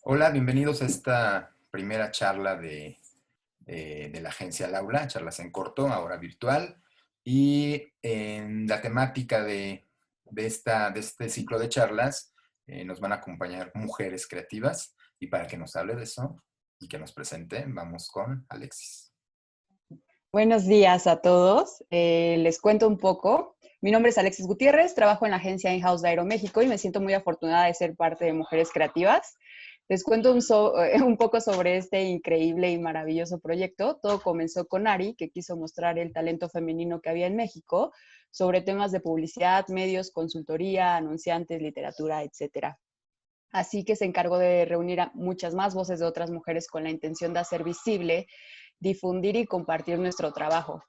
Hola, bienvenidos a esta primera charla de la agencia Laura, charlas en corto, ahora virtual. Y en la temática de este ciclo de charlas nos van a acompañar mujeres creativas. Y para que nos hable de eso y que nos presente, vamos con Alexis. Buenos días a todos. Les cuento un poco. Mi nombre es Alexis Gutiérrez, trabajo en la agencia In-House de Aeroméxico y me siento muy afortunada de ser parte de Mujeres Creativas. Les cuento un poco sobre este increíble y maravilloso proyecto. Todo comenzó con Ari, que quiso mostrar el talento femenino que había en México sobre temas de publicidad, medios, consultoría, anunciantes, literatura, etcétera. Así que se encargó de reunir a muchas más voces de otras mujeres con la intención de hacer visible, difundir y compartir nuestro trabajo,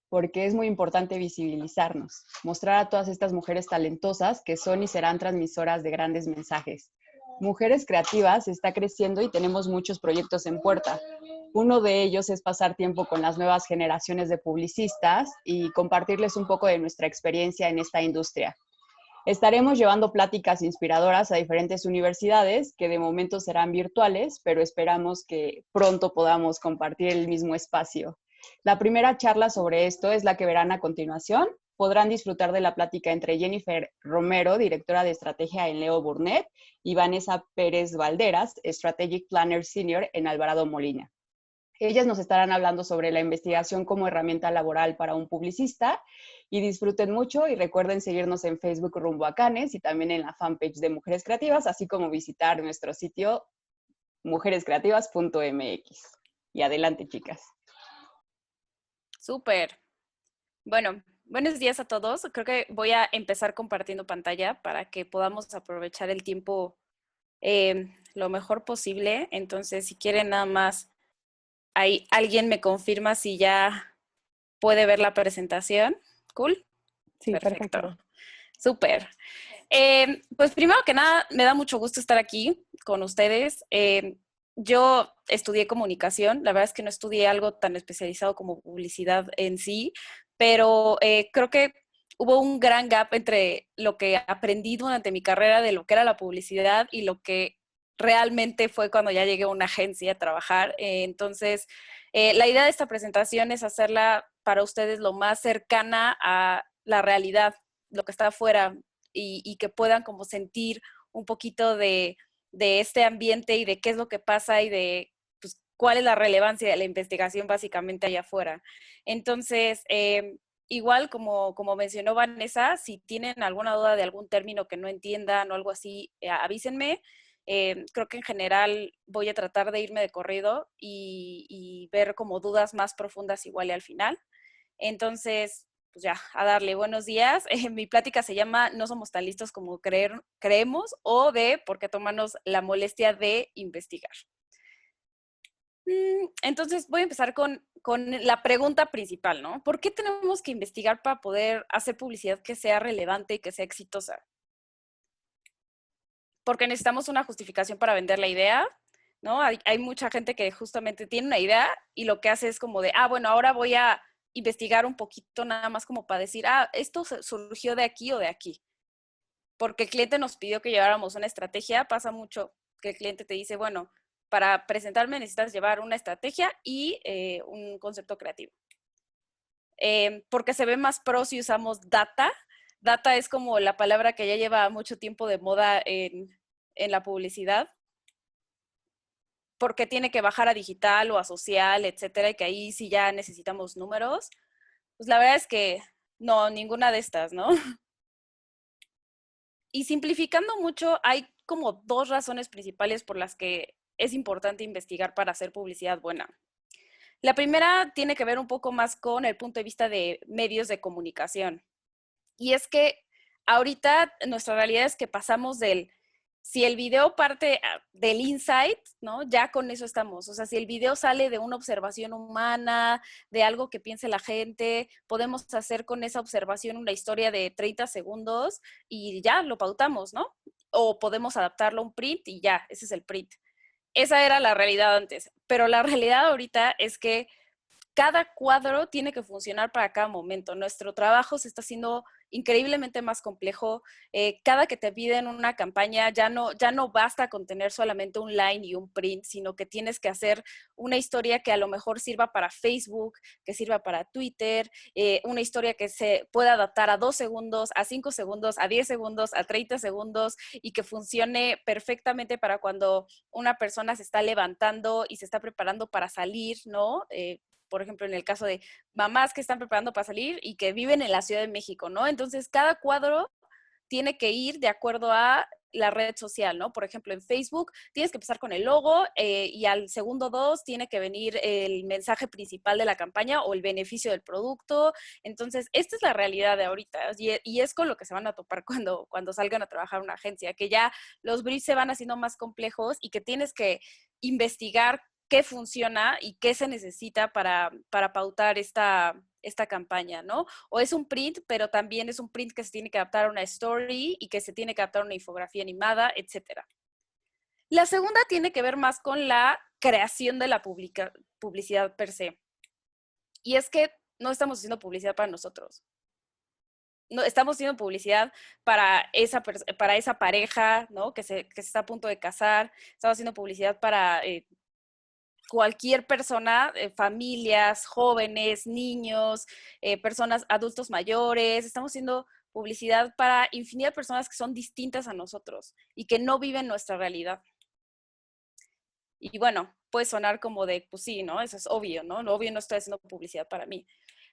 porque es muy importante visibilizarnos, mostrar a todas estas mujeres talentosas que son y serán transmisoras de grandes mensajes. Mujeres Creativas está creciendo y tenemos muchos proyectos en puerta. Uno de ellos es pasar tiempo con las nuevas generaciones de publicistas y compartirles un poco de nuestra experiencia en esta industria. Estaremos llevando pláticas inspiradoras a diferentes universidades que de momento serán virtuales, pero esperamos que pronto podamos compartir el mismo espacio. La primera charla sobre esto es la que verán a continuación. Podrán disfrutar de la plática entre Jennifer Romero, directora de estrategia en Leo Burnett, y Vanessa Pérez Valderas, Strategic Planner Senior en Alvarado Molina. Ellas nos estarán hablando sobre la investigación como herramienta laboral para un publicista y disfruten mucho y recuerden seguirnos en Facebook Rumbo a Canes y también en la fanpage de Mujeres Creativas, así como visitar nuestro sitio mujerescreativas.mx. Y adelante, chicas. Súper. Bueno, buenos días a todos. Creo que voy a empezar compartiendo pantalla para que podamos aprovechar el tiempo lo mejor posible. Entonces, si quieren nada más, ahí alguien me confirma si ya puede ver la presentación. ¿Cool? Sí, Perfecto. perfecto. Súper. Pues primero que nada, me da mucho gusto estar aquí con ustedes. Yo estudié comunicación, la verdad es que no estudié algo tan especializado como publicidad en sí, pero creo que hubo un gran gap entre lo que aprendí durante mi carrera de lo que era la publicidad y lo que realmente fue cuando ya llegué a una agencia a trabajar. Entonces, la idea de esta presentación es hacerla para ustedes lo más cercana a la realidad, lo que está afuera, y que puedan como sentir un poquito de este ambiente y de qué es lo que pasa y de pues, cuál es la relevancia de la investigación básicamente allá afuera. Entonces, igual como mencionó Vanessa, si tienen alguna duda de algún término que no entiendan o algo así, avísenme. Creo que en general voy a tratar de irme de corrido y ver como dudas más profundas igual y al final. Entonces, pues ya, a darle buenos días. Mi plática se llama No somos tan listos como creemos o de por qué tomarnos la molestia de investigar. Entonces voy a empezar con la pregunta principal, ¿no? ¿Por qué tenemos que investigar para poder hacer publicidad que sea relevante y que sea exitosa? Porque necesitamos una justificación para vender la idea, ¿no? Hay mucha gente que justamente tiene una idea y lo que hace es como de, bueno, ahora voy a investigar un poquito nada más como para decir, esto surgió de aquí o de aquí. Porque el cliente nos pidió que lleváramos una estrategia, pasa mucho que el cliente te dice, bueno, para presentarme necesitas llevar una estrategia y un concepto creativo. Porque se ve más pro si usamos data. Data es como la palabra que ya lleva mucho tiempo de moda en la publicidad, porque tiene que bajar a digital o a social, etcétera, y que ahí sí ya necesitamos números. Pues la verdad es que no, ninguna de estas, ¿no? Y simplificando mucho, hay como dos razones principales por las que es importante investigar para hacer publicidad buena. La primera tiene que ver un poco más con el punto de vista de medios de comunicación. Y es que ahorita nuestra realidad es que pasamos si el video parte del insight, ¿no? Ya con eso estamos. O sea, si el video sale de una observación humana, de algo que piense la gente, podemos hacer con esa observación una historia de 30 segundos y ya lo pautamos, ¿no? O podemos adaptarlo a un print y ya, ese es el print. Esa era la realidad antes. Pero la realidad ahorita es que cada cuadro tiene que funcionar para cada momento. Nuestro trabajo se está haciendo increíblemente más complejo. Cada que te piden una campaña ya no basta con tener solamente un line y un print, sino que tienes que hacer una historia que a lo mejor sirva para Facebook, que sirva para Twitter, una historia que se pueda adaptar a 2 segundos, a 5 segundos, a 10 segundos, a 30 segundos y que funcione perfectamente para cuando una persona se está levantando y se está preparando para salir, ¿no? Por ejemplo, en el caso de mamás que están preparando para salir y que viven en la Ciudad de México, ¿no? Entonces, cada cuadro tiene que ir de acuerdo a la red social, ¿no? Por ejemplo, en Facebook tienes que empezar con el logo y al segundo 2 tiene que venir el mensaje principal de la campaña o el beneficio del producto. Entonces, esta es la realidad de ahorita y es con lo que se van a topar cuando salgan a trabajar una agencia, que ya los briefs se van haciendo más complejos y que tienes que investigar qué funciona y qué se necesita para pautar esta campaña, ¿no? O es un print, pero también es un print que se tiene que adaptar a una story y que se tiene que adaptar a una infografía animada, etc. La segunda tiene que ver más con la creación de la publicidad per se. Y es que no estamos haciendo publicidad para nosotros. No, estamos haciendo publicidad para esa pareja, ¿no? Que se está a punto de casar. Estamos haciendo publicidad para cualquier persona, familias, jóvenes, niños, personas, adultos mayores. Estamos haciendo publicidad para infinidad de personas que son distintas a nosotros y que no viven nuestra realidad. Y bueno, puede sonar como de, pues sí, ¿no? Eso es obvio, ¿no? Lo obvio no estoy haciendo publicidad para mí.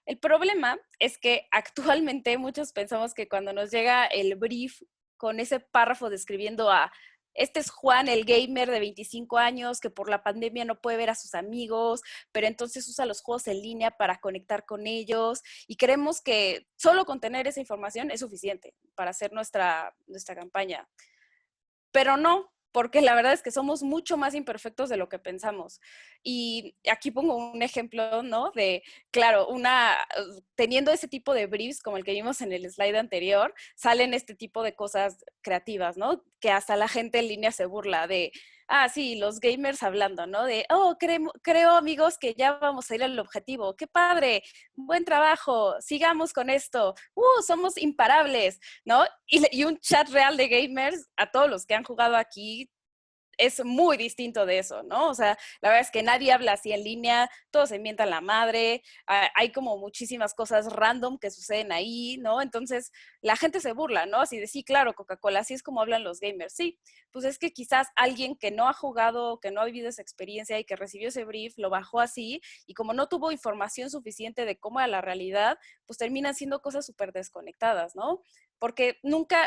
El problema es que actualmente muchos pensamos que cuando nos llega el brief con ese párrafo describiendo a este es Juan, el gamer de 25 años, que por la pandemia no puede ver a sus amigos, pero entonces usa los juegos en línea para conectar con ellos y creemos que solo con tener esa información es suficiente para hacer nuestra campaña. Pero no, porque la verdad es que somos mucho más imperfectos de lo que pensamos. Y aquí pongo un ejemplo, ¿no? De, claro, teniendo ese tipo de briefs como el que vimos en el slide anterior, salen este tipo de cosas creativas, ¿no? Que hasta la gente en línea se burla de, sí, los gamers hablando, ¿no? De, creo amigos que ya vamos a ir al objetivo. ¡Qué padre! Buen trabajo, sigamos con esto. Somos imparables, ¿no? Y un chat real de gamers, a todos los que han jugado aquí, es muy distinto de eso, ¿no? O sea, la verdad es que nadie habla así en línea, todos se mientan la madre, hay como muchísimas cosas random que suceden ahí, ¿no? Entonces, la gente se burla, ¿no? Así de, sí, claro, Coca-Cola, así es como hablan los gamers. Sí, pues es que quizás alguien que no ha jugado, que no ha vivido esa experiencia y que recibió ese brief, lo bajó así, y como no tuvo información suficiente de cómo era la realidad, pues terminan siendo cosas súper desconectadas, ¿no? Porque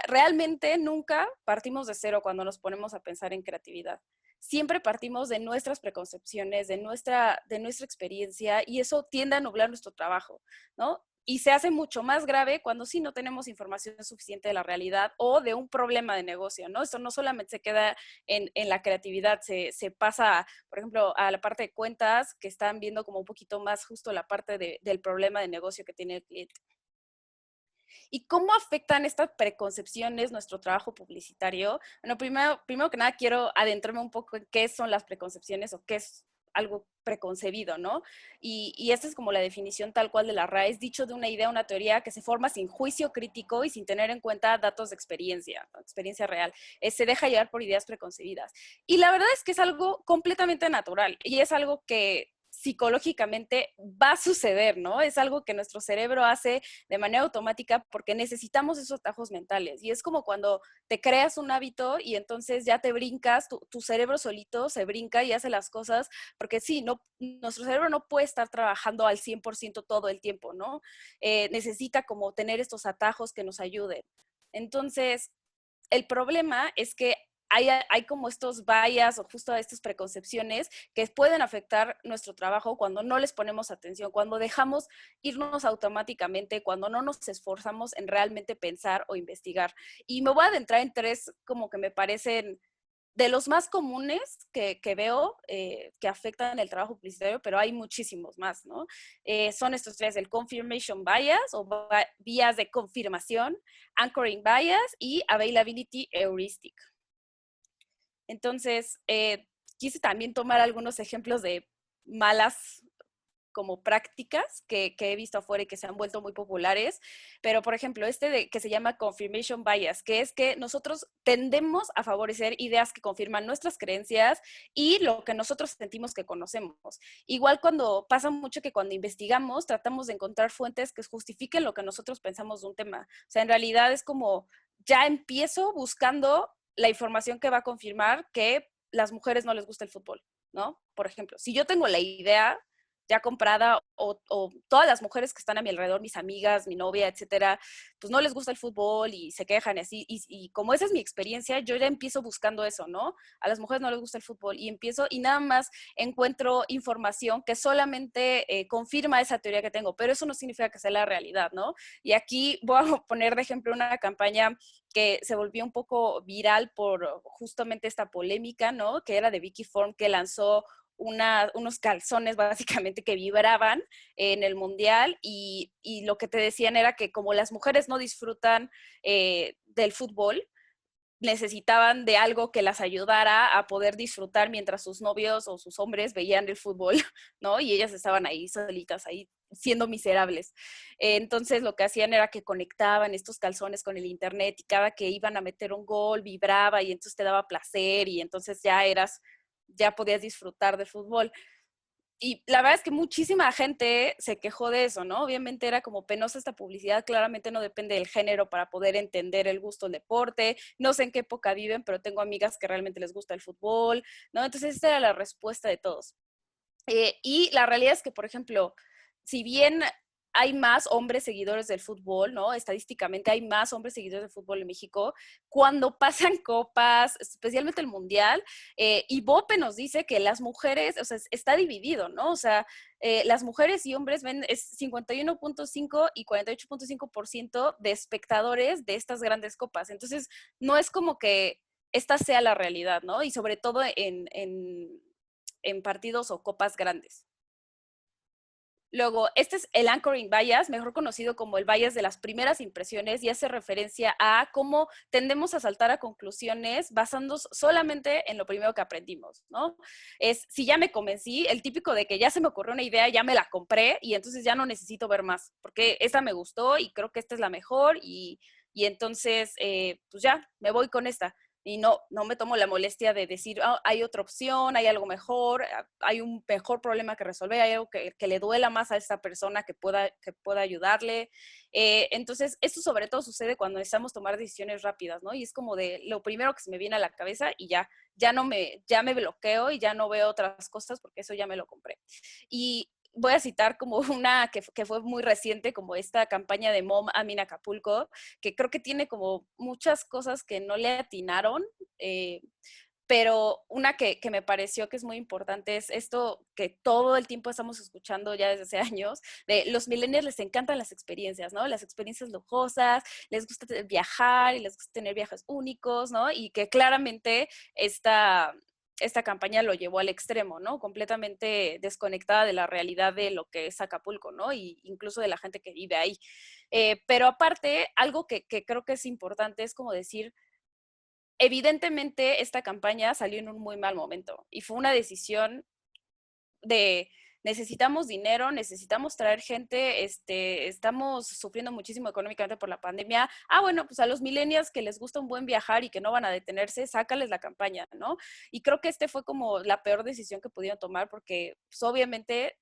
realmente nunca partimos de cero cuando nos ponemos a pensar en creatividad. Siempre partimos de nuestras preconcepciones, de nuestra experiencia, y eso tiende a nublar nuestro trabajo, ¿no? Y se hace mucho más grave cuando sí no tenemos información suficiente de la realidad o de un problema de negocio, ¿no? Esto no solamente se queda en la creatividad, se pasa, por ejemplo, a la parte de cuentas, que están viendo como un poquito más justo la parte del problema de negocio que tiene el cliente. ¿Y cómo afectan estas preconcepciones nuestro trabajo publicitario? Bueno, primero que nada quiero adentrarme un poco en qué son las preconcepciones o qué es algo preconcebido, ¿no? Y esta es como la definición tal cual de la RAE, es dicho de una idea, una teoría que se forma sin juicio crítico y sin tener en cuenta datos de experiencia real. Se deja llevar por ideas preconcebidas. Y la verdad es que es algo completamente natural y es algo que psicológicamente va a suceder, ¿no? Es algo que nuestro cerebro hace de manera automática porque necesitamos esos atajos mentales. Y es como cuando te creas un hábito y entonces ya te brincas, tu cerebro solito se brinca y hace las cosas, porque sí, nuestro cerebro no puede estar trabajando al 100% todo el tiempo, ¿no? Necesita como tener estos atajos que nos ayuden. Entonces, el problema es que hay como estos bias o justo estas preconcepciones que pueden afectar nuestro trabajo cuando no les ponemos atención, cuando dejamos irnos automáticamente, cuando no nos esforzamos en realmente pensar o investigar. Y me voy a adentrar en 3 como que me parecen de los más comunes que veo que afectan el trabajo publicitario, pero hay muchísimos más, ¿no? Son estos 3, el confirmation bias o vías de confirmación, anchoring bias y availability heuristic. Entonces, quise también tomar algunos ejemplos de malas como prácticas que he visto afuera y que se han vuelto muy populares, pero por ejemplo, que se llama confirmation bias, que es que nosotros tendemos a favorecer ideas que confirman nuestras creencias y lo que nosotros sentimos que conocemos. Igual cuando pasa mucho que cuando investigamos tratamos de encontrar fuentes que justifiquen lo que nosotros pensamos de un tema. O sea, en realidad es como ya empiezo buscando la información que va a confirmar que las mujeres no les gusta el fútbol, ¿no? Por ejemplo, si yo tengo la idea ya comprada o todas las mujeres que están a mi alrededor, mis amigas, mi novia, etcétera, pues no les gusta el fútbol y se quejan y así. Y como esa es mi experiencia, yo ya empiezo buscando eso, ¿no? A las mujeres no les gusta el fútbol y empiezo y nada más encuentro información que solamente confirma esa teoría que tengo, pero eso no significa que sea la realidad, ¿no? Y aquí voy a poner de ejemplo una campaña que se volvió un poco viral por justamente esta polémica, ¿no? Que era de Vicky Form, que lanzó unos calzones básicamente que vibraban en el mundial y lo que te decían era que como las mujeres no disfrutan del fútbol, necesitaban de algo que las ayudara a poder disfrutar mientras sus novios o sus hombres veían el fútbol, ¿no? Y ellas estaban ahí solitas, ahí siendo miserables. Entonces lo que hacían era que conectaban estos calzones con el internet y cada que iban a meter un gol vibraba y entonces te daba placer y entonces ya podías disfrutar del fútbol. Y la verdad es que muchísima gente se quejó de eso, ¿no? Obviamente era como penosa esta publicidad, claramente no depende del género para poder entender el gusto del deporte, no sé en qué época viven, pero tengo amigas que realmente les gusta el fútbol, ¿no? Entonces esta era la respuesta de todos. Y la realidad es que, por ejemplo, si bien hay más hombres seguidores del fútbol, ¿no? Estadísticamente hay más hombres seguidores del fútbol en México. Cuando pasan copas, especialmente el Mundial, Ibope nos dice que las mujeres, o sea, está dividido, ¿no? O sea, las mujeres y hombres ven es 51.5 y 48.5% de espectadores de estas grandes copas. Entonces, no es como que esta sea la realidad, ¿no? Y sobre todo en partidos o copas grandes. Luego, este es el anchoring bias, mejor conocido como el bias de las primeras impresiones, y hace referencia a cómo tendemos a saltar a conclusiones basándonos solamente en lo primero que aprendimos, ¿no? Es, si ya me convencí, el típico de que ya se me ocurrió una idea, ya me la compré y entonces ya no necesito ver más, porque esta me gustó y creo que esta es la mejor y entonces, pues ya, me voy con esta. Y no me tomo la molestia de decir, oh, hay otra opción, hay algo mejor, hay un mejor problema que resolver, hay algo que le duela más a esta persona que pueda ayudarle. Entonces, esto sobre todo sucede cuando necesitamos tomar decisiones rápidas, ¿no? Y es como de lo primero que se me viene a la cabeza y ya me bloqueo y ya no veo otras cosas porque eso ya me lo compré. Y voy a citar como una que fue muy reciente, como esta campaña de Mom I'm in Acapulco, que creo que tiene como muchas cosas que no le atinaron, pero una que me pareció que es muy importante es esto que todo el tiempo estamos escuchando ya desde hace años, de los millennials les encantan las experiencias, ¿no? Las experiencias lujosas, les gusta viajar y les gusta tener viajes únicos, ¿no? Y que claramente esta campaña lo llevó al extremo, ¿no? Completamente desconectada de la realidad de lo que es Acapulco, ¿no? Y incluso de la gente que vive ahí. Pero aparte, algo que creo que es importante es como decir, evidentemente esta campaña salió en un muy mal momento y fue una decisión de necesitamos dinero, necesitamos traer gente, estamos sufriendo muchísimo económicamente por la pandemia. Bueno, pues a los millennials que les gusta un buen viajar y que no van a detenerse, sácales la campaña, ¿no? Y creo que fue como la peor decisión que pudieron tomar porque pues, obviamente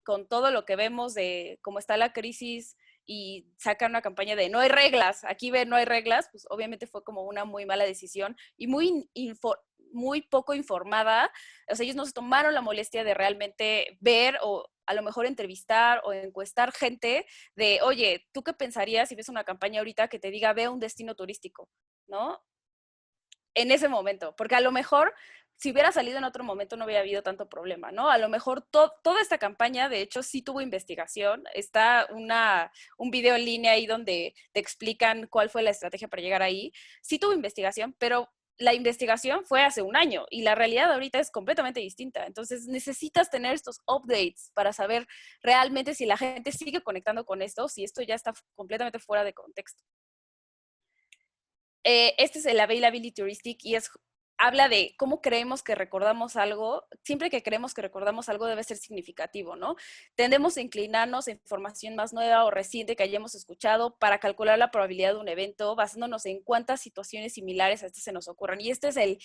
con todo lo que vemos de cómo está la crisis y sacan una campaña de no hay reglas, aquí no hay reglas, pues obviamente fue como una muy mala decisión y muy poco informada. O sea, ellos no se tomaron la molestia de realmente ver o a lo mejor entrevistar o encuestar gente de, oye, ¿tú qué pensarías si ves una campaña ahorita que te diga, ve un destino turístico, ¿no? En ese momento, porque a lo mejor si hubiera salido en otro momento no hubiera habido tanto problema, ¿no? A lo mejor toda esta campaña, de hecho, sí tuvo investigación. Está un video en línea ahí donde te explican cuál fue la estrategia para llegar ahí. Sí tuvo investigación, pero la investigación fue hace un año y la realidad ahorita es completamente distinta. Entonces necesitas tener estos updates para saber realmente si la gente sigue conectando con esto, si esto ya está completamente fuera de contexto. Este es el availability heuristic y es habla de cómo creemos que recordamos algo. Siempre que creemos que recordamos algo debe ser significativo, ¿no? Tendemos a inclinarnos a información más nueva o reciente que hayamos escuchado para calcular la probabilidad de un evento, basándonos en cuántas situaciones similares a este se nos ocurran. Y este es el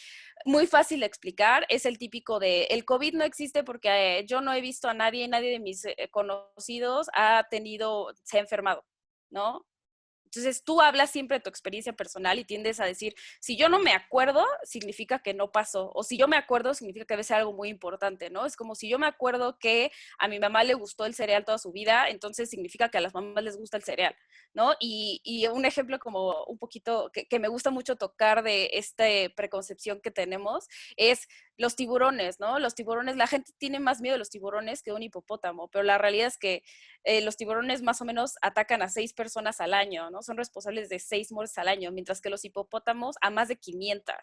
muy fácil de explicar, es el típico de, el COVID no existe porque yo no he visto a nadie de mis conocidos se ha enfermado, ¿no? Entonces, tú hablas siempre de tu experiencia personal y tiendes a decir, si yo no me acuerdo, significa que no pasó. O si yo me acuerdo, significa que debe ser algo muy importante, ¿no? Es como si yo me acuerdo que a mi mamá le gustó el cereal toda su vida, entonces significa que a las mamás les gusta el cereal, ¿no? Y un ejemplo como un poquito que me gusta mucho tocar de esta preconcepción que tenemos es los tiburones, ¿no? Los tiburones, la gente tiene más miedo de los tiburones que de un hipopótamo, pero la realidad es que los tiburones más o menos atacan a 6 personas al año, ¿no? Son responsables de 6 muertes al año, mientras que los hipopótamos a más de 500.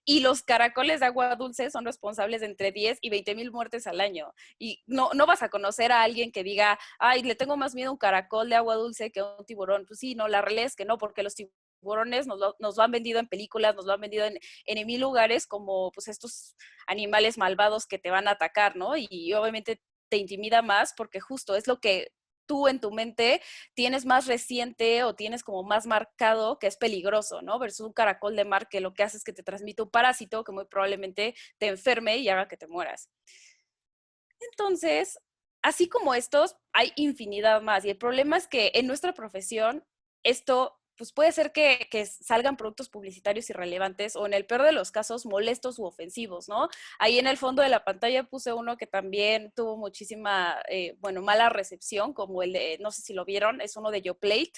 Y los caracoles de agua dulce son responsables de entre 10 y 20,000 muertes al año. Y no vas a conocer a alguien que diga, ay, le tengo más miedo a un caracol de agua dulce que a un tiburón. Pues sí, no, la realidad es que no, porque los tiburones nos lo han vendido en películas, nos lo han vendido en mil lugares como pues estos animales malvados que te van a atacar, ¿no? Y obviamente te intimida más porque justo es lo que tú en tu mente tienes más reciente o tienes como más marcado que es peligroso, ¿no? Versus un caracol de mar que lo que hace es que te transmite un parásito que muy probablemente te enferme y haga que te mueras. Entonces, así como estos, hay infinidad más. Y el problema es que en nuestra profesión, esto pues puede ser que salgan productos publicitarios irrelevantes o en el peor de los casos molestos u ofensivos, ¿no? Ahí en el fondo de la pantalla puse uno que también tuvo muchísima, mala recepción, como el de, no sé si lo vieron, es uno de YoPlate,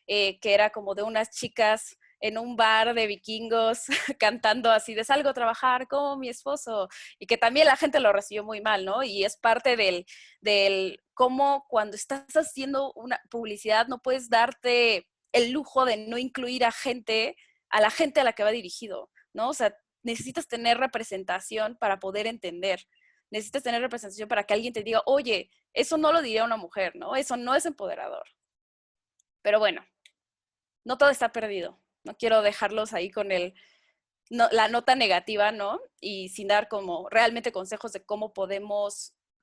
que era como de unas chicas en un bar de vikingos cantando así de salgo a trabajar como mi esposo, y que también la gente lo recibió muy mal, ¿no? Y es parte del cómo cuando estás haciendo una publicidad no puedes darte el lujo de no incluir a la gente a la que va dirigido, ¿no? O sea, necesitas tener representación para poder entender. Necesitas tener representación para que alguien te diga, oye, eso no lo diría una mujer, ¿no? Eso no es empoderador. Pero bueno, no todo está perdido. No quiero dejarlos ahí con la nota negativa, ¿no? Y sin dar como realmente consejos de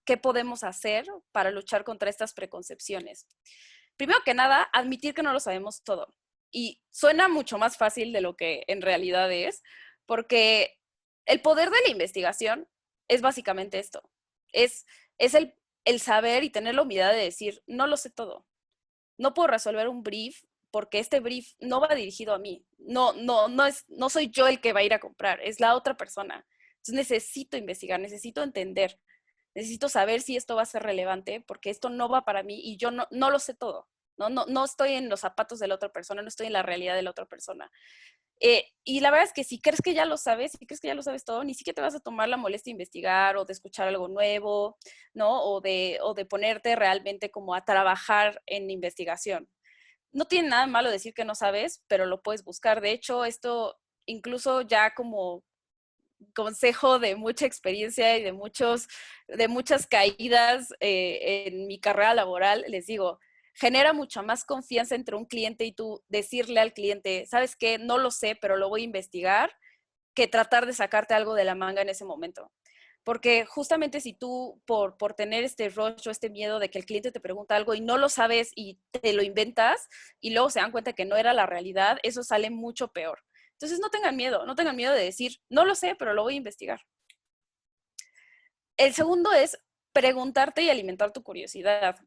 qué podemos hacer para luchar contra estas preconcepciones. Primero que nada, admitir que no lo sabemos todo. Y suena mucho más fácil de lo que en realidad es, porque el poder de la investigación es básicamente esto. Es el saber y tener la humildad de decir, no lo sé todo. No puedo resolver un brief porque este brief no va dirigido a mí. No soy yo el que va a ir a comprar, es la otra persona. Entonces necesito investigar, necesito entender, necesito saber si esto va a ser relevante porque esto no va para mí y yo no lo sé todo. No estoy en los zapatos de la otra persona, no estoy en la realidad de la otra persona. Y la verdad es que si crees que ya lo sabes, si crees que ya lo sabes todo, ni siquiera te vas a tomar la molestia de investigar o de escuchar algo nuevo, ¿no? O de ponerte realmente como a trabajar en investigación. No tiene nada malo decir que no sabes, pero lo puedes buscar. De hecho, esto incluso ya como consejo de mucha experiencia y de muchas caídas en mi carrera laboral, les digo, genera mucha más confianza entre un cliente y tú decirle al cliente, ¿sabes qué? No lo sé, pero lo voy a investigar, que tratar de sacarte algo de la manga en ese momento. Porque justamente si tú, por tener este rush o este miedo de que el cliente te pregunta algo y no lo sabes y te lo inventas y luego se dan cuenta que no era la realidad, eso sale mucho peor. Entonces no tengan miedo de decir, no lo sé, pero lo voy a investigar. El segundo es preguntarte y alimentar tu curiosidad.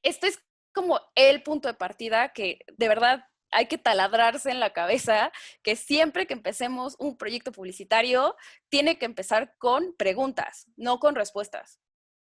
Este es como el punto de partida que de verdad hay que taladrarse en la cabeza, que siempre que empecemos un proyecto publicitario, tiene que empezar con preguntas, no con respuestas.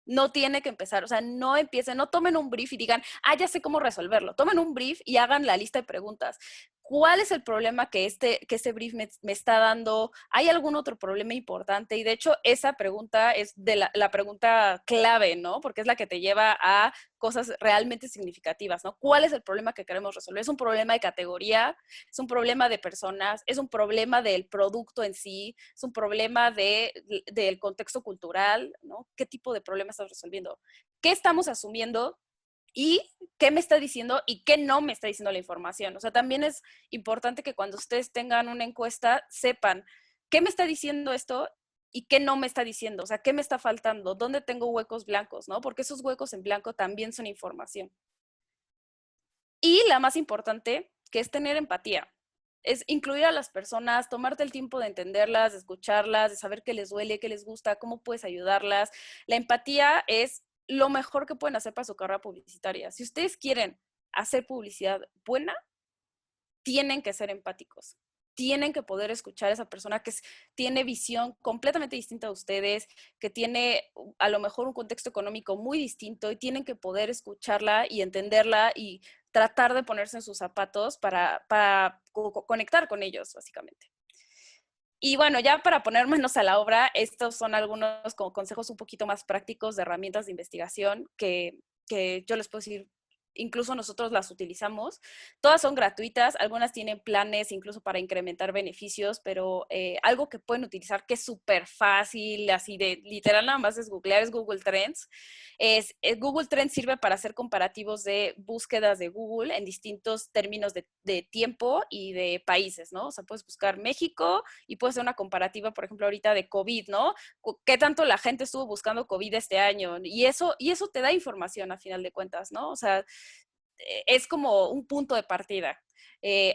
No tiene que empezar, o sea, no empiecen, no tomen un brief y digan, ya sé cómo resolverlo. Tomen un brief y hagan la lista de preguntas. ¿Cuál es el problema que este brief me está dando? ¿Hay algún otro problema importante? Y de hecho, esa pregunta es de la pregunta clave, ¿no? Porque es la que te lleva a cosas realmente significativas, ¿no? ¿Cuál es el problema que queremos resolver? ¿Es un problema de categoría? ¿Es un problema de personas? ¿Es un problema del producto en sí? ¿Es un problema del contexto cultural? ¿No? ¿Qué tipo de problema estamos resolviendo? ¿Qué estamos asumiendo? ¿Y qué me está diciendo y qué no me está diciendo la información? O sea, también es importante que cuando ustedes tengan una encuesta sepan ¿qué me está diciendo esto? ¿Y qué no me está diciendo? O sea, ¿qué me está faltando? ¿Dónde tengo huecos blancos, no? Porque esos huecos en blanco también son información. Y la más importante, que es tener empatía. Es incluir a las personas, tomarte el tiempo de entenderlas, de escucharlas, de saber qué les duele, qué les gusta, cómo puedes ayudarlas. La empatía es lo mejor que pueden hacer para su carrera publicitaria. Si ustedes quieren hacer publicidad buena, tienen que ser empáticos. Tienen que poder escuchar a esa persona que tiene visión completamente distinta a ustedes, que tiene a lo mejor un contexto económico muy distinto, y tienen que poder escucharla y entenderla y tratar de ponerse en sus zapatos para conectar con ellos, básicamente. Y bueno, ya para poner manos a la obra, estos son algunos como consejos un poquito más prácticos de herramientas de investigación que yo les puedo decir. Incluso nosotros las utilizamos. Todas son gratuitas, algunas tienen planes incluso para incrementar beneficios, pero algo que pueden utilizar que es súper fácil, así de literal nada más es googlear, es Google Trends. Google Trends sirve para hacer comparativos de búsquedas de Google en distintos términos de tiempo y de países, ¿no? O sea, puedes buscar México y puedes hacer una comparativa, por ejemplo, ahorita de COVID, ¿no? ¿Qué tanto la gente estuvo buscando COVID este año? Y eso te da información a final de cuentas, ¿no? O sea, es como un punto de partida.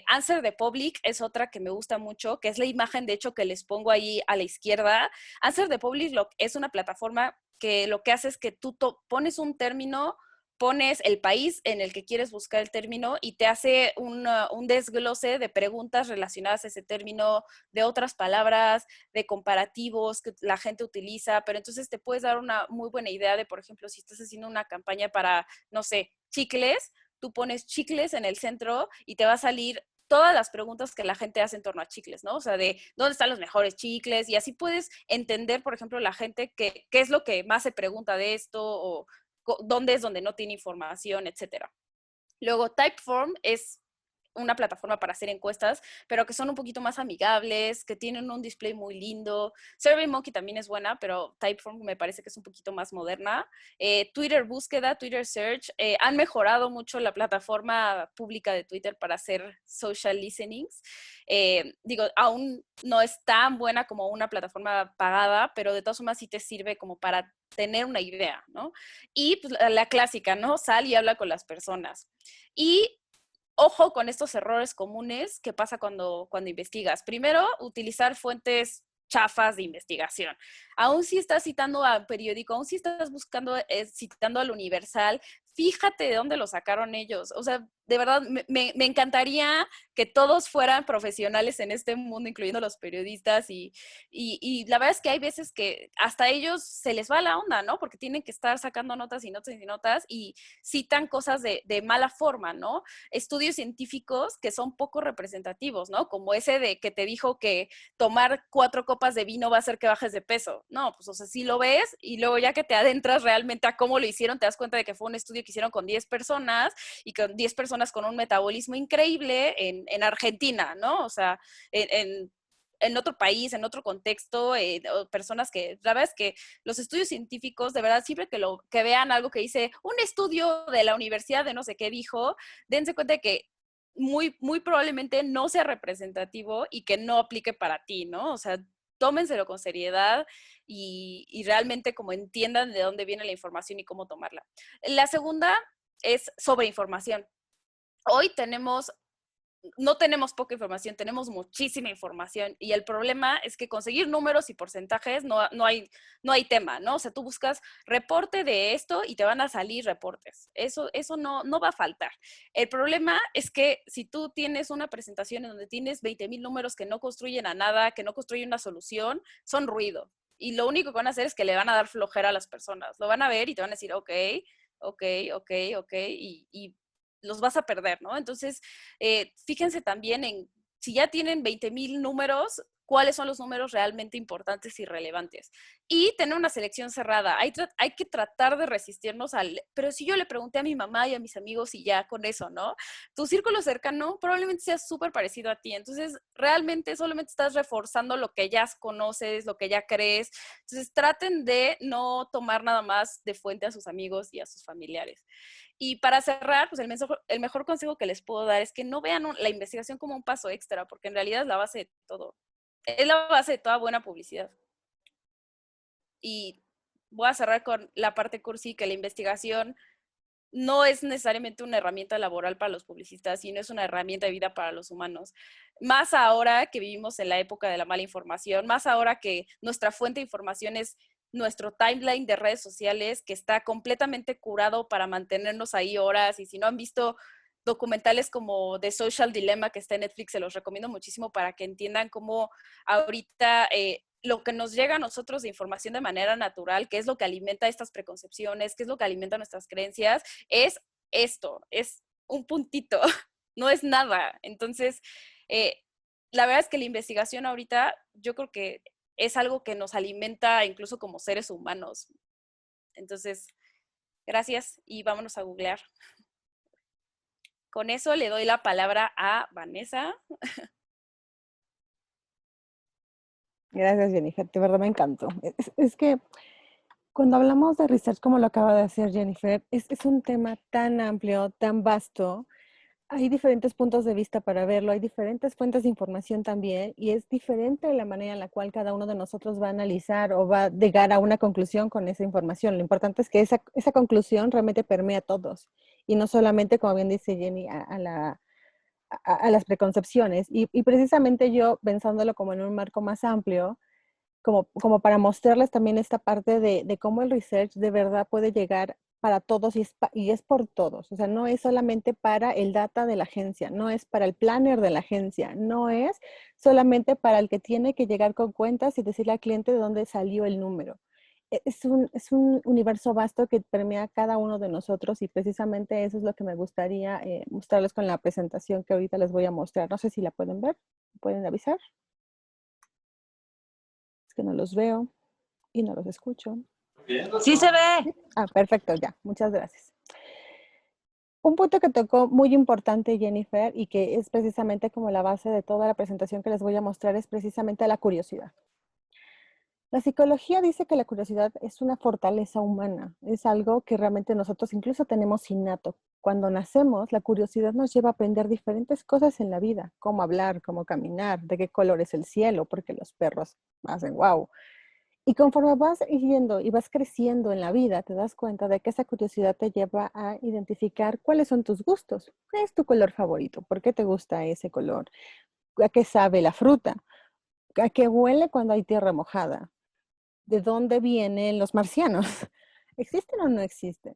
Answer the Public es otra que me gusta mucho, que es la imagen, de hecho, que les pongo ahí a la izquierda. Answer the Public es una plataforma que lo que hace es que tú pones un término, pones el país en el que quieres buscar el término y te hace un desglose de preguntas relacionadas a ese término, de otras palabras, de comparativos que la gente utiliza, pero entonces te puedes dar una muy buena idea de, por ejemplo, si estás haciendo una campaña para, no sé, chicles, tú pones chicles en el centro y te va a salir todas las preguntas que la gente hace en torno a chicles, ¿no? O sea, de dónde están los mejores chicles, y así puedes entender, por ejemplo, la gente qué es lo que más se pregunta de esto, o dónde es donde no tiene información, etcétera. Luego, Typeform es una plataforma para hacer encuestas, pero que son un poquito más amigables, que tienen un display muy lindo. SurveyMonkey también es buena, pero Typeform me parece que es un poquito más moderna. Twitter Búsqueda, Twitter Search, han mejorado mucho la plataforma pública de Twitter para hacer social listenings. Digo, aún no es tan buena como una plataforma pagada, pero de todas formas sí te sirve como para tener una idea, ¿no? Y pues, la clásica, ¿no? Sal y habla con las personas. Y ojo con estos errores comunes que pasa cuando investigas. Primero, utilizar fuentes chafas de investigación. Aún si estás citando a periódico, aún si estás buscando, citando al Universal, fíjate de dónde lo sacaron ellos. O sea, de verdad, me encantaría que todos fueran profesionales en este mundo, incluyendo los periodistas, y la verdad es que hay veces que hasta ellos se les va la onda, ¿no? Porque tienen que estar sacando notas y notas y notas y citan cosas de mala forma, ¿no? Estudios científicos que son poco representativos, ¿no? Como ese de que te dijo que tomar 4 copas de vino va a hacer que bajes de peso. No, pues o sea, sí lo ves, y luego ya que te adentras realmente a cómo lo hicieron, te das cuenta de que fue un estudio que hicieron con 10 personas y con 10 personas con un metabolismo increíble en Argentina, ¿no? O sea, en otro país, en otro contexto, personas que, la verdad es que los estudios científicos, de verdad, siempre que vean algo que dice un estudio de la universidad de no sé qué dijo, dense cuenta de que muy probablemente no sea representativo y que no aplique para ti, ¿no? O sea, tómenselo con seriedad y realmente como entiendan de dónde viene la información y cómo tomarla. La segunda es sobre información. Hoy no tenemos poca información, tenemos muchísima información, y el problema es que conseguir números y porcentajes no hay tema, ¿no? O sea, tú buscas reporte de esto y te van a salir reportes. Eso no va a faltar. El problema es que si tú tienes una presentación en donde tienes 20,000 números que no construyen a nada, que no construyen una solución, son ruido. Y lo único que van a hacer es que le van a dar flojera a las personas. Lo van a ver y te van a decir, ok, y los vas a perder, ¿no? Entonces, fíjense también en, si ya tienen 20,000 números, cuáles son los números realmente importantes y relevantes. Y tener una selección cerrada. Hay que tratar de resistirnos pero si yo le pregunté a mi mamá y a mis amigos y ya con eso, ¿no? Tu círculo cercano probablemente sea súper parecido a ti. Entonces, realmente solamente estás reforzando lo que ya conoces, lo que ya crees. Entonces, traten de no tomar nada más de fuente a sus amigos y a sus familiares. Y para cerrar, pues el mejor consejo que les puedo dar es que no vean la investigación como un paso extra, porque en realidad es la base de todo. es la base de toda buena publicidad. Y voy a cerrar con la parte cursi, que la investigación no es necesariamente una herramienta laboral para los publicistas, sino es una herramienta de vida para los humanos. Más ahora que vivimos en la época de la mala información, más ahora que nuestra fuente de información es nuestro timeline de redes sociales, que está completamente curado para mantenernos ahí horas. Y si no han visto documentales como The Social Dilemma, que está en Netflix, se los recomiendo muchísimo para que entiendan cómo ahorita lo que nos llega a nosotros de información de manera natural, qué es lo que alimenta estas preconcepciones, qué es lo que alimenta nuestras creencias, es esto, es un puntito, no es nada. Entonces, la verdad es que la investigación ahorita yo creo que es algo que nos alimenta incluso como seres humanos. Entonces, gracias y vámonos a googlear. Con eso le doy la palabra a Vanessa. Gracias, Jennifer. De verdad me encantó. Es que cuando hablamos de research, como lo acaba de hacer Jennifer, es un tema tan amplio, tan vasto. Hay diferentes puntos de vista para verlo, hay diferentes fuentes de información también, y es diferente la manera en la cual cada uno de nosotros va a analizar o va a llegar a una conclusión con esa información. Lo importante es que esa conclusión realmente permea a todos, y no solamente, como bien dice Jenny, a las preconcepciones. Y precisamente yo, pensándolo como en un marco más amplio, como para mostrarles también esta parte de cómo el research de verdad puede llegar para todos y es por todos. O sea, no es solamente para el data de la agencia, no es para el planner de la agencia, no es solamente para el que tiene que llegar con cuentas y decirle al cliente de dónde salió el número. Es un universo vasto que permea a cada uno de nosotros, y precisamente eso es lo que me gustaría mostrarles con la presentación que ahorita les voy a mostrar. No sé si la pueden ver, ¿pueden avisar? Es que no los veo y no los escucho. Sí se ve. Ah, perfecto, ya. Muchas gracias. Un punto que tocó muy importante, Jennifer, y que es precisamente como la base de toda la presentación que les voy a mostrar, es precisamente la curiosidad. La psicología dice que la curiosidad es una fortaleza humana, es algo que realmente nosotros incluso tenemos innato. Cuando nacemos, la curiosidad nos lleva a aprender diferentes cosas en la vida, cómo hablar, cómo caminar, de qué color es el cielo, porque los perros hacen wow. Y conforme vas yendo y vas creciendo en la vida, te das cuenta de que esa curiosidad te lleva a identificar cuáles son tus gustos. ¿Cuál es tu color favorito? ¿Por qué te gusta ese color? ¿A qué sabe la fruta? ¿A qué huele cuando hay tierra mojada? ¿De dónde vienen los marcianos? ¿Existen o no existen?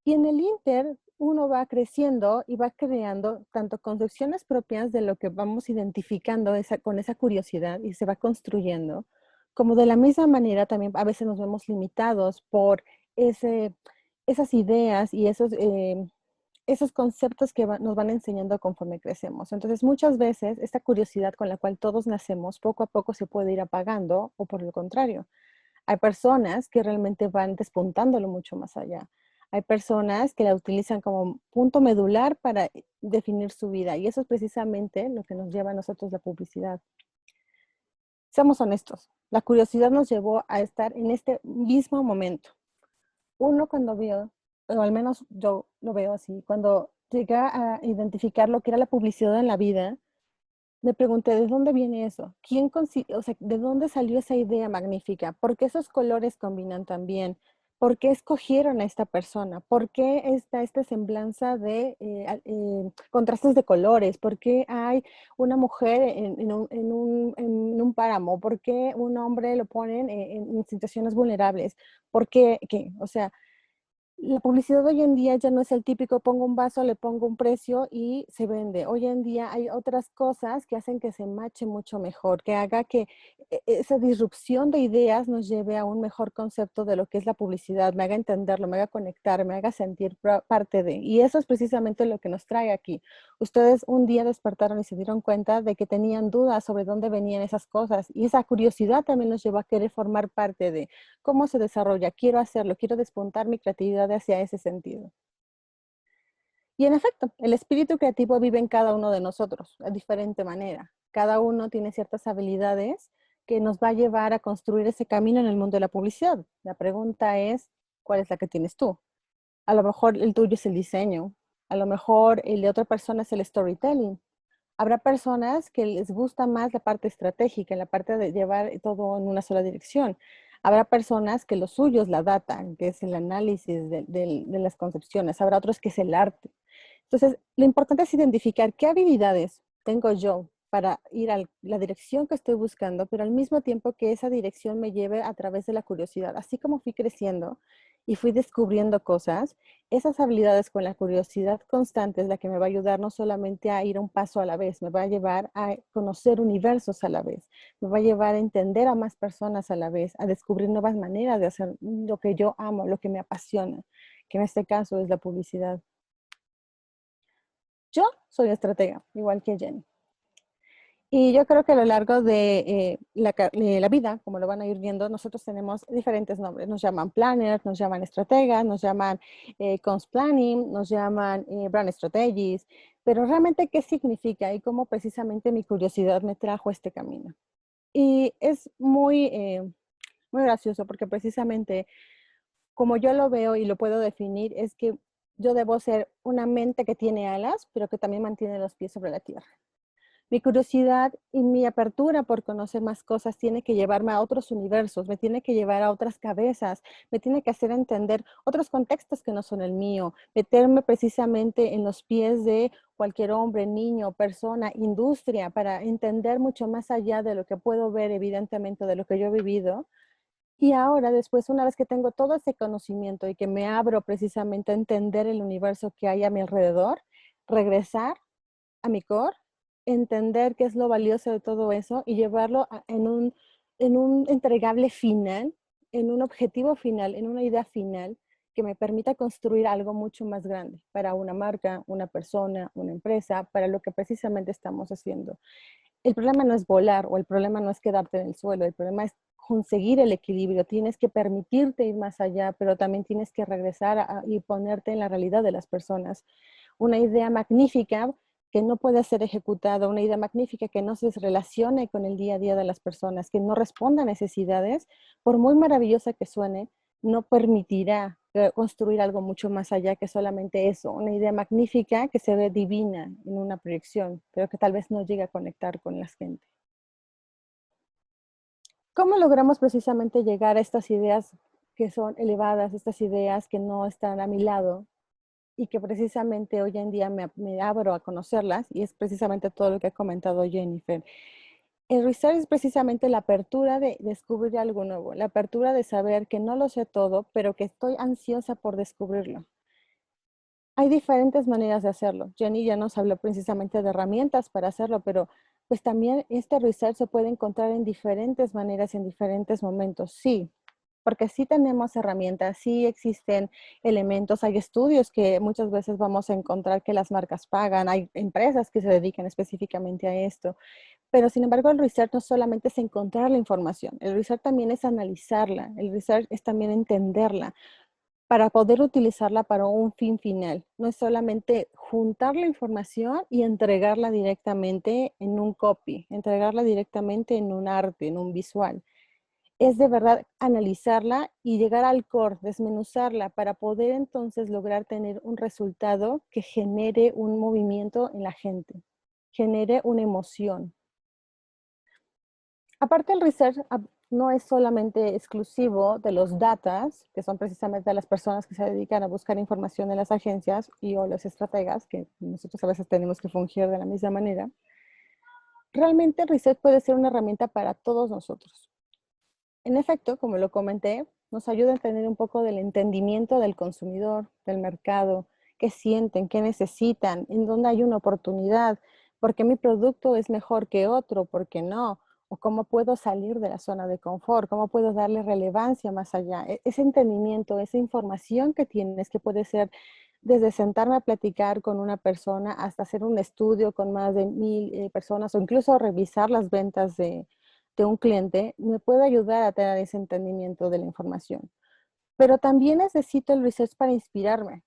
Y en el Inter, uno va creciendo y va creando tanto concepciones propias de lo que vamos identificando con esa curiosidad, y se va construyendo, como de la misma manera también a veces nos vemos limitados por esas ideas y esos conceptos que nos van enseñando conforme crecemos. Entonces, muchas veces esta curiosidad con la cual todos nacemos, poco a poco se puede ir apagando, o por lo contrario. Hay personas que realmente van despuntándolo mucho más allá. Hay personas que la utilizan como punto medular para definir su vida, y eso es precisamente lo que nos lleva a nosotros la publicidad. Seamos honestos, la curiosidad nos llevó a estar en este mismo momento. Uno cuando vio, o al menos yo lo veo así, cuando llegué a identificar lo que era la publicidad en la vida, me pregunté, ¿de dónde viene eso? O sea, ¿de dónde salió esa idea magnífica? ¿Por qué esos colores combinan tan bien? ¿Por qué escogieron a esta persona? ¿Por qué está esta semblanza de contrastes de colores? ¿Por qué hay una mujer en un páramo? ¿Por qué un hombre lo ponen en situaciones vulnerables? ¿Por qué? ¿Qué? O sea, la publicidad hoy en día ya no es el típico pongo un vaso, le pongo un precio y se vende. Hoy en día hay otras cosas que hacen que se mache mucho mejor, que haga que esa disrupción de ideas nos lleve a un mejor concepto de lo que es la publicidad, me haga entenderlo, me haga conectar, me haga sentir parte de. Y eso es precisamente lo que nos trae aquí. Ustedes un día despertaron y se dieron cuenta de que tenían dudas sobre dónde venían esas cosas, y esa curiosidad también nos lleva a querer formar parte de cómo se desarrolla, quiero hacerlo, quiero despuntar mi creatividad hacia ese sentido. Y en efecto, el espíritu creativo vive en cada uno de nosotros, de diferente manera. Cada uno tiene ciertas habilidades que nos va a llevar a construir ese camino en el mundo de la publicidad. La pregunta es, ¿cuál es la que tienes tú? A lo mejor el tuyo es el diseño, a lo mejor el de otra persona es el storytelling, Habrá personas que les gusta más la parte estratégica, la parte de llevar todo en una sola dirección. Habrá personas que lo suyo es la data, que es el análisis de las concepciones. Habrá otros que es el arte. Entonces, lo importante es identificar qué habilidades tengo yo para ir a la dirección que estoy buscando, pero al mismo tiempo que esa dirección me lleve a través de la curiosidad. Así como fui creciendo y fui descubriendo cosas, esas habilidades con la curiosidad constante es la que me va a ayudar no solamente a ir un paso a la vez, me va a llevar a conocer universos a la vez, me va a llevar a entender a más personas a la vez, a descubrir nuevas maneras de hacer lo que yo amo, lo que me apasiona, que en este caso es la publicidad. Yo soy estratega, igual que Jenny. Y yo creo que a lo largo de la vida, como lo van a ir viendo, nosotros tenemos diferentes nombres. Nos llaman planner, nos llaman estrategas, nos llaman cons planning, nos llaman brand strategies, pero realmente qué significa y cómo precisamente mi curiosidad me trajo a este camino. Y es muy gracioso porque precisamente como yo lo veo y lo puedo definir, es que yo debo ser una mente que tiene alas, pero que también mantiene los pies sobre la tierra. Mi curiosidad y mi apertura por conocer más cosas tiene que llevarme a otros universos, me tiene que llevar a otras cabezas, me tiene que hacer entender otros contextos que no son el mío, meterme precisamente en los pies de cualquier hombre, niño, persona, industria, para entender mucho más allá de lo que puedo ver, evidentemente, de lo que yo he vivido. Y ahora, después, una vez que tengo todo ese conocimiento y que me abro precisamente a entender el universo que hay a mi alrededor, regresar a mi core, entender qué es lo valioso de todo eso y llevarlo en un entregable final, en un objetivo final, en una idea final que me permita construir algo mucho más grande para una marca, una persona, una empresa, para lo que precisamente estamos haciendo. El problema no es volar o el problema no es quedarte en el suelo, el problema es conseguir el equilibrio, tienes que permitirte ir más allá, pero también tienes que regresar y ponerte en la realidad de las personas. Una idea magnífica que no puede ser ejecutada, una idea magnífica que no se relacione con el día a día de las personas, que no responda a necesidades, por muy maravillosa que suene, no permitirá construir algo mucho más allá que solamente eso, una idea magnífica que se ve divina en una proyección, pero que tal vez no llegue a conectar con la gente. ¿Cómo logramos precisamente llegar a estas ideas que son elevadas, estas ideas que no están a mi lado y que precisamente hoy en día me abro a conocerlas? Y es precisamente todo lo que ha comentado Jennifer. El research es precisamente la apertura de descubrir algo nuevo, la apertura de saber que no lo sé todo, pero que estoy ansiosa por descubrirlo. Hay diferentes maneras de hacerlo. Jenny ya nos habló precisamente de herramientas para hacerlo, pero pues también este research se puede encontrar en diferentes maneras y en diferentes momentos. Sí, porque sí tenemos herramientas, sí existen elementos, hay estudios que muchas veces vamos a encontrar que las marcas pagan, hay empresas que se dedican específicamente a esto, pero sin embargo el research no solamente es encontrar la información, el research también es analizarla, el research es también entenderla para poder utilizarla para un fin final. No es solamente juntar la información y entregarla directamente en un copy, entregarla directamente en un arte, en un visual. Es de verdad analizarla y llegar al core, desmenuzarla para poder entonces lograr tener un resultado que genere un movimiento en la gente, genere una emoción. Aparte el research no es solamente exclusivo de los datas, que son precisamente las personas que se dedican a buscar información en las agencias y o los estrategas, que nosotros a veces tenemos que fungir de la misma manera. Realmente el research puede ser una herramienta para todos nosotros. En efecto, como lo comenté, nos ayuda a tener un poco del entendimiento del consumidor, del mercado, qué sienten, qué necesitan, en dónde hay una oportunidad, por qué mi producto es mejor que otro, por qué no, o cómo puedo salir de la zona de confort, cómo puedo darle relevancia más allá. Ese entendimiento, esa información que tienes, que puede ser desde sentarme a platicar con una persona hasta hacer un estudio con más de 1000 personas o incluso revisar las ventas de un cliente, me puede ayudar a tener ese entendimiento de la información. Pero también necesito el research para inspirarme,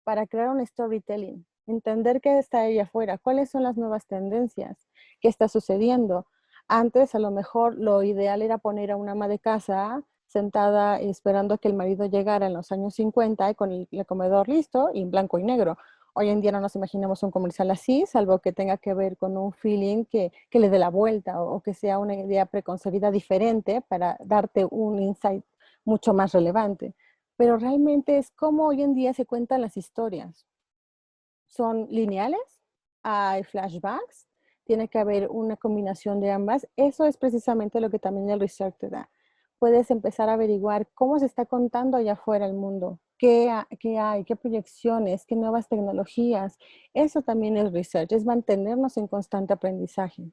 para crear un storytelling, entender qué está ahí afuera, cuáles son las nuevas tendencias, qué está sucediendo. Antes, a lo mejor, lo ideal era poner a una ama de casa sentada esperando a que el marido llegara en los años 50 con el comedor listo y en blanco y negro. Hoy en día no nos imaginamos un comercial así, salvo que tenga que ver con un feeling que le dé la vuelta o que sea una idea preconcebida diferente para darte un insight mucho más relevante. Pero realmente es como hoy en día se cuentan las historias. Son lineales, hay flashbacks, tiene que haber una combinación de ambas. Eso es precisamente lo que también el research te da. Puedes empezar a averiguar cómo se está contando allá afuera el mundo, qué hay, qué proyecciones, qué nuevas tecnologías. Eso también es research, es mantenernos en constante aprendizaje.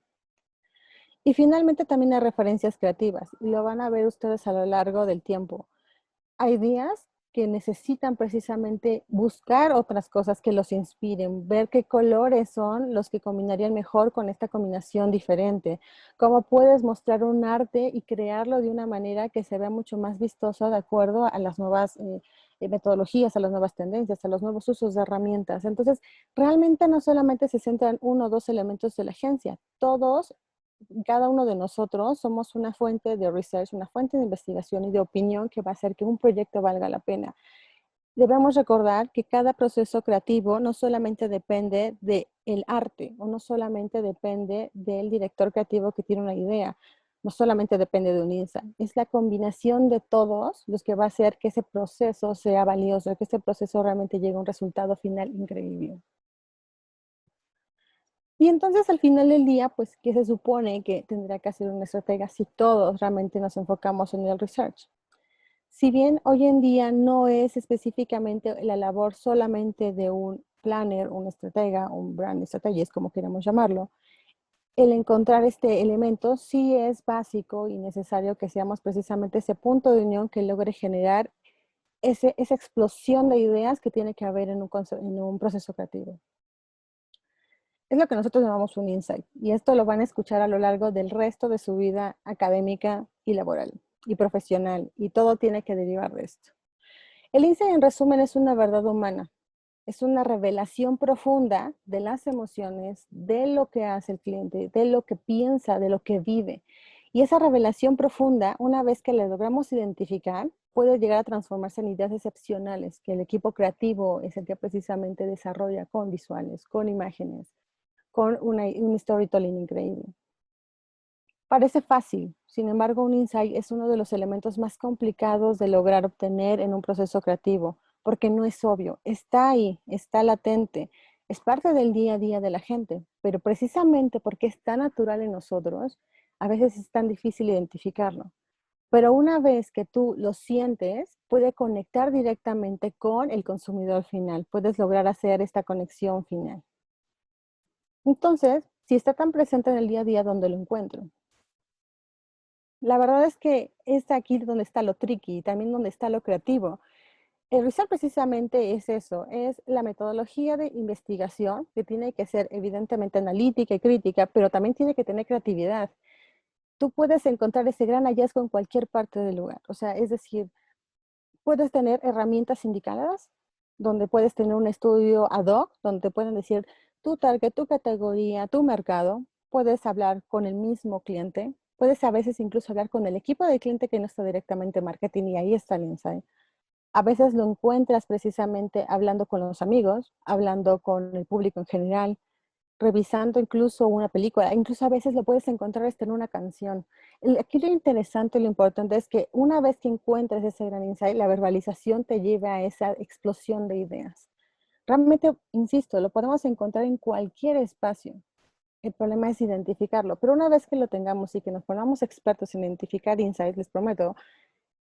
Y finalmente también hay referencias creativas, y lo van a ver ustedes a lo largo del tiempo. Hay días que necesitan precisamente buscar otras cosas que los inspiren, ver qué colores son los que combinarían mejor con esta combinación diferente, cómo puedes mostrar un arte y crearlo de una manera que se vea mucho más vistoso de acuerdo a las nuevas metodologías, a las nuevas tendencias, a los nuevos usos de herramientas. Entonces, realmente no solamente se centran uno o dos elementos de la agencia, todos cada uno de nosotros somos una fuente de research, una fuente de investigación y de opinión que va a hacer que un proyecto valga la pena. Debemos recordar que cada proceso creativo no solamente depende del arte o no solamente depende del director creativo que tiene una idea, no solamente depende de un insight, es la combinación de todos los que va a hacer que ese proceso sea valioso, que ese proceso realmente llegue a un resultado final increíble. Y entonces al final del día, pues, ¿qué se supone que tendría que hacer una estratega si todos realmente nos enfocamos en el research? Si bien hoy en día no es específicamente la labor solamente de un planner, un estratega, un brand strategist, como queramos llamarlo, el encontrar este elemento sí es básico y necesario que seamos precisamente ese punto de unión que logre generar esa explosión de ideas que tiene que haber en un proceso creativo. Es lo que nosotros llamamos un insight, y esto lo van a escuchar a lo largo del resto de su vida académica y laboral y profesional, y todo tiene que derivar de esto. El insight, en resumen, es una verdad humana, es una revelación profunda de las emociones, de lo que hace el cliente, de lo que piensa, de lo que vive. Y esa revelación profunda, una vez que la logramos identificar, puede llegar a transformarse en ideas excepcionales que el equipo creativo es el que precisamente desarrolla con visuales, con imágenes, con un storytelling increíble. Parece fácil, sin embargo, un insight es uno de los elementos más complicados de lograr obtener en un proceso creativo, porque no es obvio, está ahí, está latente, es parte del día a día de la gente, pero precisamente porque es tan natural en nosotros, a veces es tan difícil identificarlo. Pero una vez que tú lo sientes, puede conectar directamente con el consumidor final, puedes lograr hacer esta conexión final. Entonces, si está tan presente en el día a día, ¿dónde lo encuentro? La verdad es que es aquí donde está lo tricky y también donde está lo creativo. El research precisamente es eso, es la metodología de investigación que tiene que ser evidentemente analítica y crítica, pero también tiene que tener creatividad. Tú puedes encontrar ese gran hallazgo en cualquier parte del lugar. O sea, es decir, puedes tener herramientas indicadas, donde puedes tener un estudio ad hoc, donde te pueden decir tu target, tu categoría, tu mercado. Puedes hablar con el mismo cliente. Puedes a veces incluso hablar con el equipo del cliente que no está directamente en marketing y ahí está el insight. A veces lo encuentras precisamente hablando con los amigos, hablando con el público en general, revisando incluso una película, incluso a veces lo puedes encontrar hasta en una canción. Aquí lo interesante, lo importante es que una vez que encuentres ese gran insight, la verbalización te lleva a esa explosión de ideas. Realmente, insisto, lo podemos encontrar en cualquier espacio. El problema es identificarlo, pero una vez que lo tengamos y que nos ponamos expertos en identificar insights, les prometo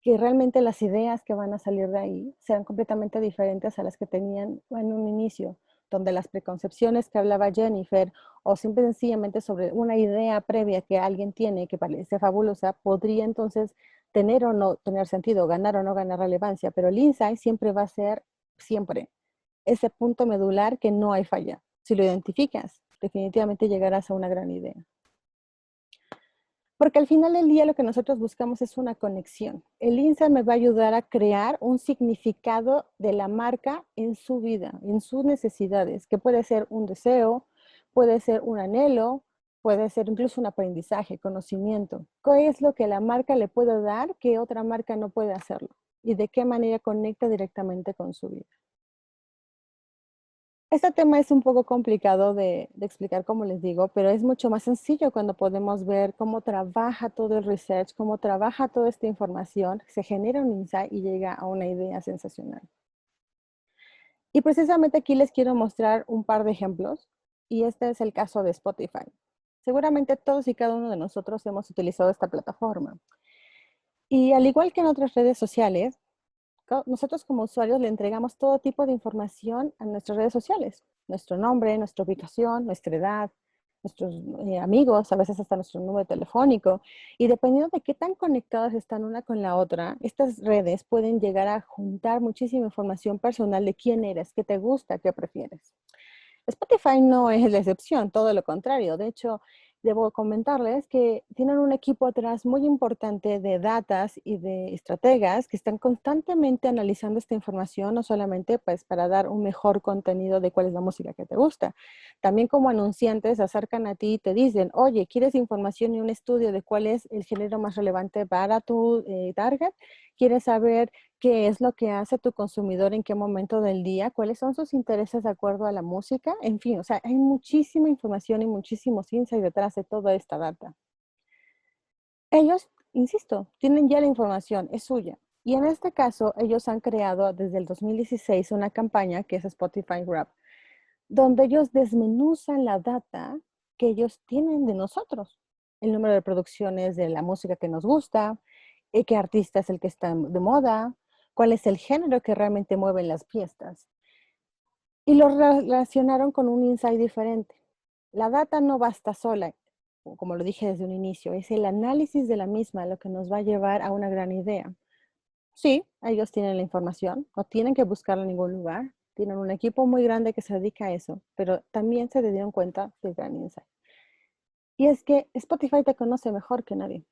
que realmente las ideas que van a salir de ahí serán completamente diferentes a las que tenían en un inicio, donde las preconcepciones que hablaba Jennifer o simple y sencillamente sobre una idea previa que alguien tiene que parece fabulosa, podría entonces tener o no tener sentido, ganar o no ganar relevancia, pero el insight siempre va a ser, siempre, ese punto medular que no hay falla. Si lo identificas, definitivamente llegarás a una gran idea. Porque al final del día lo que nosotros buscamos es una conexión. El insight me va a ayudar a crear un significado de la marca en su vida, en sus necesidades, que puede ser un deseo, puede ser un anhelo, puede ser incluso un aprendizaje, conocimiento. ¿Qué es lo que la marca le puede dar que otra marca no puede hacerlo? Y de qué manera conecta directamente con su vida. Este tema es un poco complicado de explicar, como les digo, pero es mucho más sencillo cuando podemos ver cómo trabaja todo el research, cómo trabaja toda esta información, se genera un insight y llega a una idea sensacional. Y precisamente aquí les quiero mostrar un par de ejemplos, y este es el caso de Spotify. Seguramente todos y cada uno de nosotros hemos utilizado esta plataforma. Y al igual que en otras redes sociales, nosotros como usuarios le entregamos todo tipo de información a nuestras redes sociales. Nuestro nombre, nuestra ubicación, nuestra edad, nuestros amigos, a veces hasta nuestro número telefónico. Y dependiendo de qué tan conectadas están una con la otra, estas redes pueden llegar a juntar muchísima información personal de quién eres, qué te gusta, qué prefieres. Spotify no es la excepción, todo lo contrario. De hecho, debo comentarles que tienen un equipo atrás muy importante de datas y de estrategas que están constantemente analizando esta información, no solamente pues para dar un mejor contenido de cuál es la música que te gusta. También como anunciantes se acercan a ti y te dicen, oye, ¿quieres información y un estudio de cuál es el género más relevante para tu target? ¿Quieres saber qué es lo que hace tu consumidor en qué momento del día? ¿Cuáles son sus intereses de acuerdo a la música? En fin, o sea, hay muchísima información y muchísimos insights detrás de toda esta data. Ellos, insisto, tienen ya la información, es suya. Y en este caso, ellos han creado desde el 2016 una campaña que es Spotify Wrap, donde ellos desmenuzan la data que ellos tienen de nosotros. El número de producciones de la música que nos gusta, qué artista es el que está de moda, cuál es el género que realmente mueve en las fiestas. Y lo relacionaron con un insight diferente. La data no basta sola, como lo dije desde un inicio, es el análisis de la misma lo que nos va a llevar a una gran idea. Sí, ellos tienen la información, no tienen que buscarla en ningún lugar, tienen un equipo muy grande que se dedica a eso, pero también se dieron cuenta del gran insight. Y es que Spotify te conoce mejor que nadie.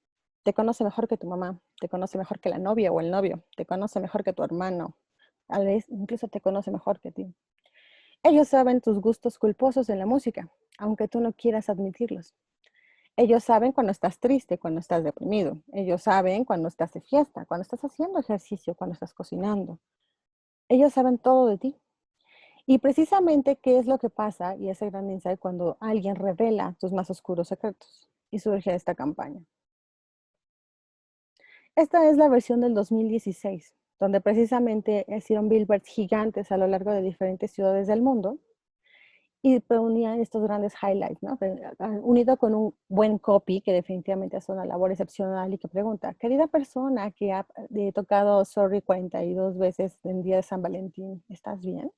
Te conoce mejor que tu mamá, te conoce mejor que la novia o el novio, te conoce mejor que tu hermano, tal vez incluso te conoce mejor que ti. Ellos saben tus gustos culposos en la música, aunque tú no quieras admitirlos. Ellos saben cuando estás triste, cuando estás deprimido. Ellos saben cuando estás de fiesta, cuando estás haciendo ejercicio, cuando estás cocinando. Ellos saben todo de ti. Y precisamente, ¿qué es lo que pasa? Y ese gran insight cuando alguien revela tus más oscuros secretos. Y surge esta campaña. Esta es la versión del 2016, donde precisamente hicieron billboards gigantes a lo largo de diferentes ciudades del mundo y reunían estos grandes highlights, ¿no? Unido con un buen copy que definitivamente hace una labor excepcional y que pregunta, querida persona que ha tocado Sorry 42 veces en día de San Valentín, ¿estás bien?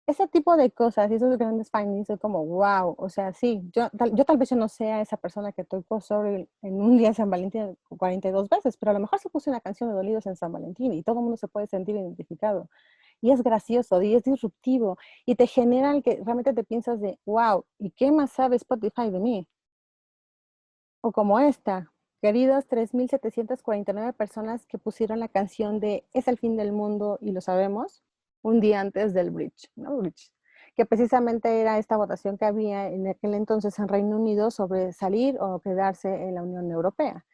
Ese tipo de cosas y esos grandes findings son como, wow, o sea, sí, yo tal vez yo no sea esa persona que tocó Sorry en un día de San Valentín 42 veces, pero a lo mejor se puso una canción de Dolidos en San Valentín y todo el mundo se puede sentir identificado. Y es gracioso y es disruptivo y te genera el que realmente te piensas de, wow, ¿y qué más sabe Spotify de mí? O como esta, queridos 3,749 personas que pusieron la canción de Es el fin del mundo y lo sabemos, un día antes del Bridge, ¿no? Bridge, que precisamente era esta votación que había en aquel entonces en Reino Unido sobre salir o quedarse en la Unión Europea.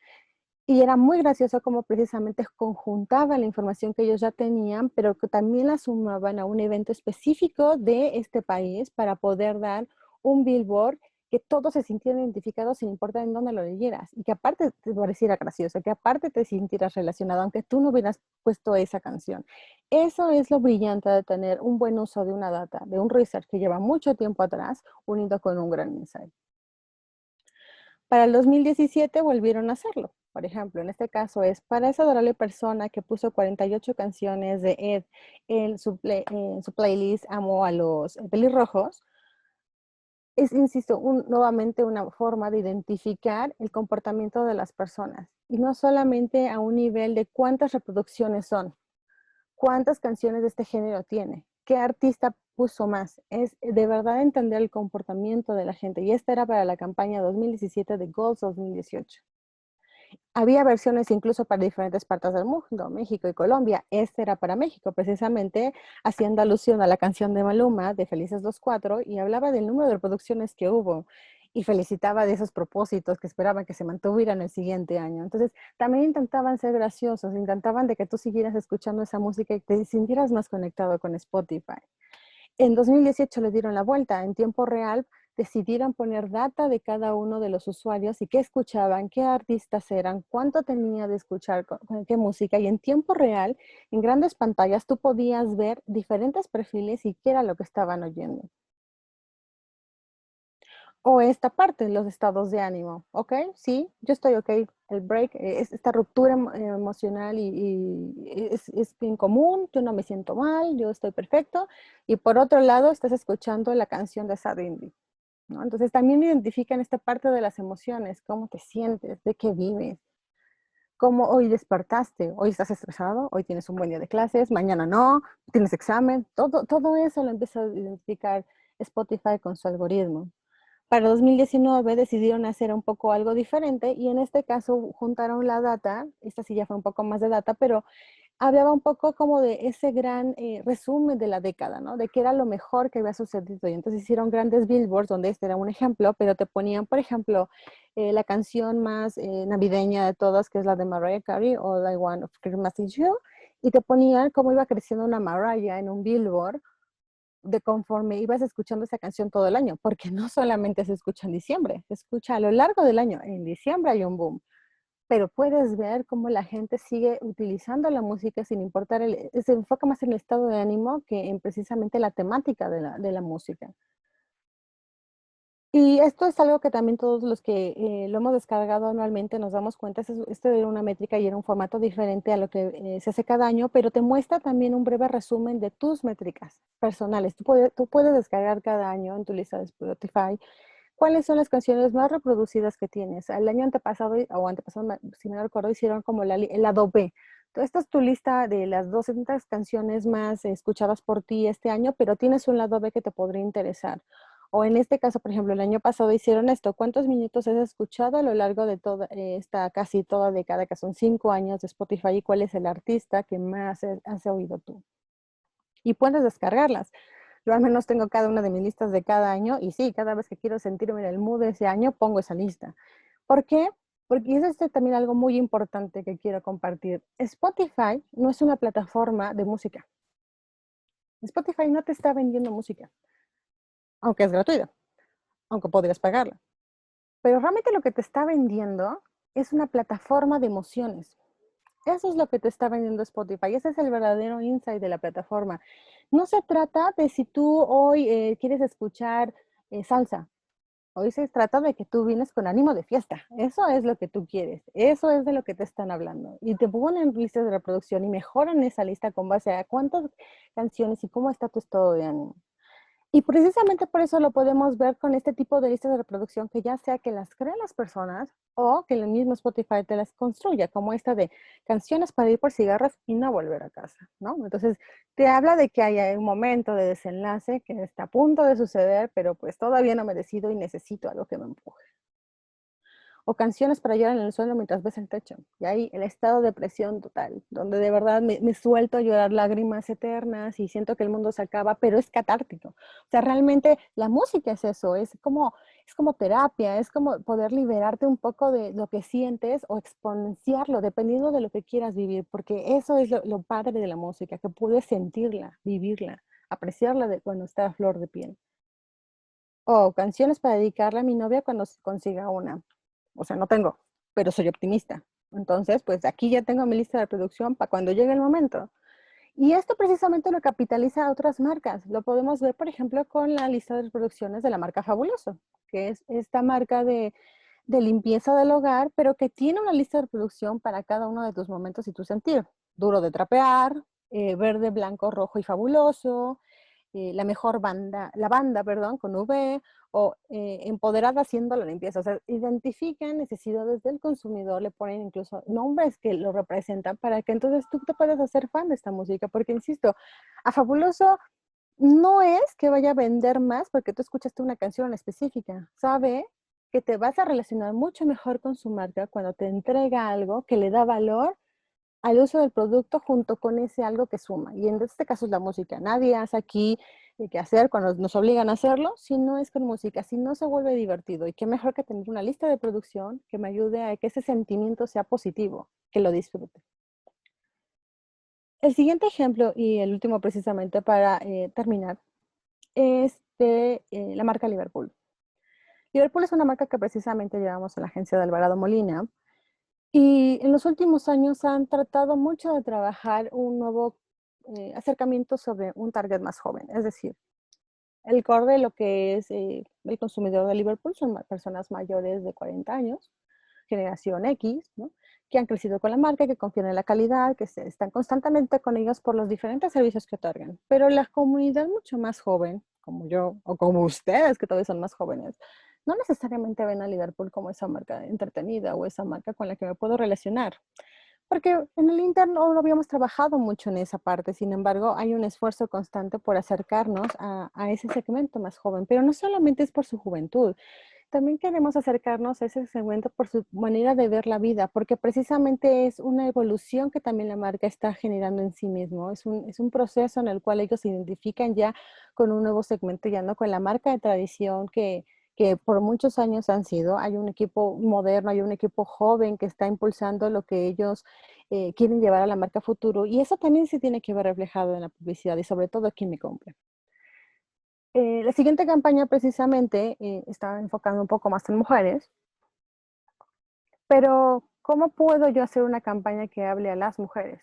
Y era muy gracioso cómo precisamente conjuntaba la información que ellos ya tenían, pero que también la sumaban a un evento específico de este país para poder dar un billboard que todos se sintieran identificados sin importar en dónde lo leyeras. Y que aparte te pareciera gracioso, que aparte te sintieras relacionado, aunque tú no hubieras puesto esa canción. Eso es lo brillante de tener un buen uso de una data, de un research que lleva mucho tiempo atrás, unido con un gran insight. Para el 2017 volvieron a hacerlo. Por ejemplo, en este caso es para esa adorable persona que puso 48 canciones de Ed en su playlist Amo a los pelirrojos. Es, insisto, nuevamente una forma de identificar el comportamiento de las personas. Y no solamente a un nivel de cuántas reproducciones son, cuántas canciones de este género tiene, qué artista puso más. Es de verdad entender el comportamiento de la gente. Y esta era para la campaña 2017 de Goals 2018. Había versiones incluso para diferentes partes del mundo, México y Colombia. Este era para México, precisamente haciendo alusión a la canción de Maluma, de Felices los Cuatro, y hablaba del número de reproducciones que hubo y felicitaba de esos propósitos que esperaban que se mantuvieran el siguiente año. Entonces, también intentaban ser graciosos, intentaban de que tú siguieras escuchando esa música y te sintieras más conectado con Spotify. En 2018 le dieron la vuelta, en tiempo real decidieron poner data de cada uno de los usuarios y qué escuchaban, qué artistas eran, cuánto tenía de escuchar, qué música, y en tiempo real, en grandes pantallas, tú podías ver diferentes perfiles y qué era lo que estaban oyendo. O esta parte, los estados de ánimo, ¿ok? Sí, yo estoy ok, el break, esta ruptura emocional y es bien común, yo no me siento mal, yo estoy perfecto, y por otro lado estás escuchando la canción de Sad Indie, ¿no? Entonces también identifican esta parte de las emociones, cómo te sientes, de qué vives, cómo hoy despertaste, hoy estás estresado, hoy tienes un buen día de clases, mañana no, tienes examen, todo eso lo empieza a identificar Spotify con su algoritmo. Para 2019 decidieron hacer un poco algo diferente y en este caso juntaron la data, esta sí ya fue un poco más de data, pero hablaba un poco como de ese gran resumen de la década, ¿no? De qué era lo mejor que había sucedido. Y entonces hicieron grandes billboards donde este era un ejemplo, pero te ponían, por ejemplo, la canción más navideña de todas, que es la de Mariah Carey, All I Want of Christmas Is You, y te ponían cómo iba creciendo una Mariah en un billboard de conforme ibas escuchando esa canción todo el año, porque no solamente se escucha en diciembre, se escucha a lo largo del año. En diciembre hay un boom, pero puedes ver cómo la gente sigue utilizando la música sin importar, se enfoca más en el estado de ánimo que en precisamente la temática de la música. Y esto es algo que también todos los que lo hemos descargado anualmente nos damos cuenta. Esto era una métrica y era un formato diferente a lo que se hace cada año, pero te muestra también un breve resumen de tus métricas personales. Tú puedes descargar cada año en tu lista de Spotify cuáles son las canciones más reproducidas que tienes. El año antepasado, o antepasado, si no recuerdo, hicieron como el lado B. Entonces, esta es tu lista de las 200 canciones más escuchadas por ti este año, pero tienes un lado B que te podría interesar. O en este caso, por ejemplo, el año pasado hicieron esto. ¿Cuántos minutos has escuchado a lo largo de toda esta casi toda década, que son 5 años de Spotify? ¿Y cuál es el artista que más has oído tú? Y puedes descargarlas. Yo al menos tengo cada una de mis listas de cada año y sí, cada vez que quiero sentirme en el mood de ese año, pongo esa lista. ¿Por qué? Porque es también algo muy importante que quiero compartir. Spotify no es una plataforma de música. Spotify no te está vendiendo música, aunque es gratuita, aunque podrías pagarla. Pero realmente lo que te está vendiendo es una plataforma de emociones. Eso es lo que te está vendiendo Spotify. Ese es el verdadero insight de la plataforma. No se trata de si tú hoy quieres escuchar salsa. Hoy se trata de que tú vienes con ánimo de fiesta. Eso es lo que tú quieres. Eso es de lo que te están hablando. Y te ponen listas de reproducción y mejoran esa lista con base a cuántas canciones y cómo está tu estado de ánimo. Y precisamente por eso lo podemos ver con este tipo de listas de reproducción, que ya sea que las creen las personas o que el mismo Spotify te las construya, como esta de canciones para ir por cigarros y no volver a casa, ¿no? Entonces, te habla de que hay un momento de desenlace que está a punto de suceder, pero pues todavía no me decido y necesito algo que me empuje. O canciones para llorar en el suelo mientras ves el techo. Y ahí el estado de depresión total, donde de verdad me suelto a llorar lágrimas eternas y siento que el mundo se acaba, pero es catártico. O sea, realmente la música es eso, es como terapia, es como poder liberarte un poco de lo que sientes o exponenciarlo, dependiendo de lo que quieras vivir, porque eso es lo padre de la música, que puedes sentirla, vivirla, apreciarla cuando está a flor de piel. O canciones para dedicarle a mi novia cuando consiga una. O sea, no tengo, pero soy optimista. Entonces, pues aquí ya tengo mi lista de reproducción para cuando llegue el momento. Y esto precisamente lo capitaliza a otras marcas. Lo podemos ver, por ejemplo, con la lista de reproducciones de la marca Fabuloso, que es esta marca de limpieza del hogar, pero que tiene una lista de reproducción para cada uno de tus momentos y tu sentir. Duro de trapear, verde, blanco, rojo y fabuloso, la banda, perdón, con V, o empoderada haciendo la limpieza. O sea, identifican necesidades del consumidor, le ponen incluso nombres que lo representan para que entonces tú te puedas hacer fan de esta música. Porque, insisto, a Fabuloso no es que vaya a vender más porque tú escuchaste una canción específica. Sabe que te vas a relacionar mucho mejor con su marca cuando te entrega algo que le da valor al uso del producto junto con ese algo que suma. Y en este caso es la música. Nadie hace aquí qué hacer cuando nos obligan a hacerlo, si no es con música, si no se vuelve divertido. Y qué mejor que tener una lista de producción que me ayude a que ese sentimiento sea positivo, que lo disfrute. El siguiente ejemplo, y el último precisamente para terminar, es de la marca Liverpool. Liverpool es una marca que precisamente llevamos en la agencia de Alvarado Molina y en los últimos años han tratado mucho de trabajar un nuevo acercamiento sobre un target más joven. Es decir, el core de lo que es el consumidor de Liverpool son personas mayores de 40 años, generación X, ¿no? Que han crecido con la marca, que confían en la calidad, que están constantemente con ellos por los diferentes servicios que otorgan. Pero la comunidad mucho más joven, como yo o como ustedes, que todavía son más jóvenes, no necesariamente ven a Liverpool como esa marca entretenida o esa marca con la que me puedo relacionar. Porque en el Inter no habíamos trabajado mucho en esa parte, sin embargo, hay un esfuerzo constante por acercarnos a ese segmento más joven, pero no solamente es por su juventud, también queremos acercarnos a ese segmento por su manera de ver la vida, porque precisamente es una evolución que también la marca está generando en sí mismo. Es un proceso en el cual ellos se identifican ya con un nuevo segmento, ya no con la marca de tradición que por muchos años han sido. Hay un equipo moderno, hay un equipo joven que está impulsando lo que ellos quieren llevar a la marca futuro y eso también se tiene que ver reflejado en la publicidad y sobre todo aquí me compra. La siguiente campaña precisamente está enfocando un poco más en mujeres, pero ¿cómo puedo yo hacer una campaña que hable a las mujeres?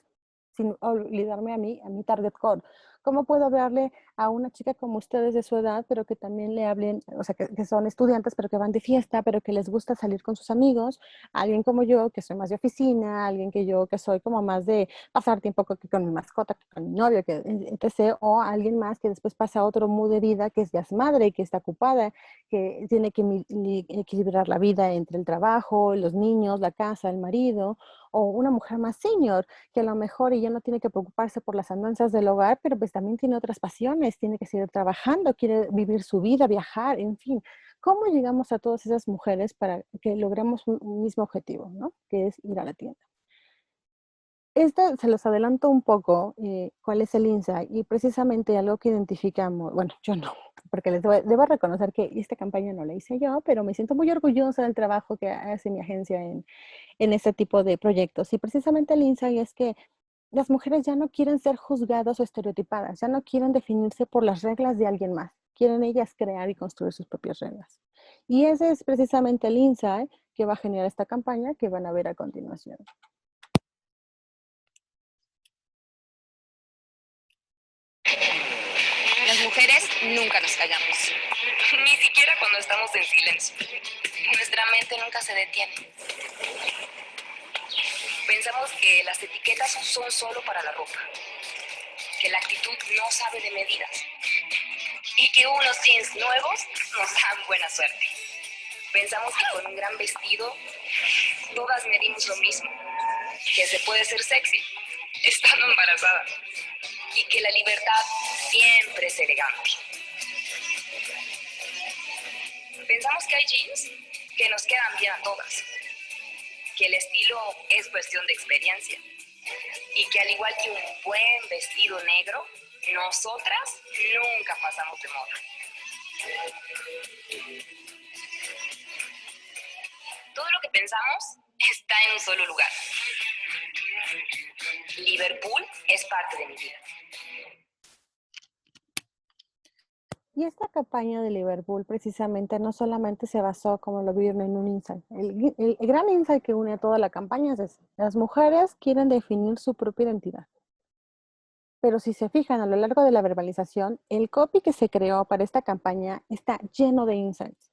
Sin olvidarme a mi target core. ¿Cómo puedo hablarle a una chica como ustedes de su edad, pero que también le hablen, o sea, que son estudiantes, pero que van de fiesta, pero que les gusta salir con sus amigos? Alguien como yo, que soy más de oficina, alguien que yo, que soy como más de pasar tiempo con mi mascota, que con mi novio, que etc. O alguien más que después pasa a otro mood de vida, que es ya es madre, que está ocupada, que tiene que equilibrar la vida entre el trabajo, los niños, la casa, el marido, o una mujer más senior, que a lo mejor ella no tiene que preocuparse por las andanzas del hogar, pero pues también tiene otras pasiones, tiene que seguir trabajando, quiere vivir su vida, viajar, en fin. ¿Cómo llegamos a todas esas mujeres para que logremos un mismo objetivo, ¿no? Que es ir a la tienda? Esta se los adelanto un poco, cuál es el insight y precisamente algo que identificamos, bueno, yo no, porque debo reconocer que esta campaña no la hice yo, pero me siento muy orgullosa del trabajo que hace mi agencia en este tipo de proyectos. Y precisamente el insight es que las mujeres ya no quieren ser juzgadas o estereotipadas, ya no quieren definirse por las reglas de alguien más, quieren ellas crear y construir sus propias reglas. Y ese es precisamente el insight que va a generar esta campaña que van a ver a continuación. Las mujeres nunca nos callamos, ni siquiera cuando estamos en silencio. Nuestra mente nunca se detiene. Pensamos que las etiquetas son solo para la ropa, que la actitud no sabe de medidas y que unos jeans nuevos nos dan buena suerte. Pensamos que con un gran vestido todas medimos lo mismo, que se puede ser sexy estando embarazada y que la libertad siempre es elegante. Pensamos que hay jeans que nos quedan bien a todas, que el estilo es cuestión de experiencia y que al igual que un buen vestido negro, nosotras nunca pasamos de moda. Todo lo que pensamos está en un solo lugar. Liverpool es parte de mi vida. Y esta campaña de Liverpool precisamente no solamente se basó, como lo vieron, en un insight. El gran insight que une a toda la campaña es ese. Las mujeres quieren definir su propia identidad. Pero si se fijan a lo largo de la verbalización, el copy que se creó para esta campaña está lleno de insights.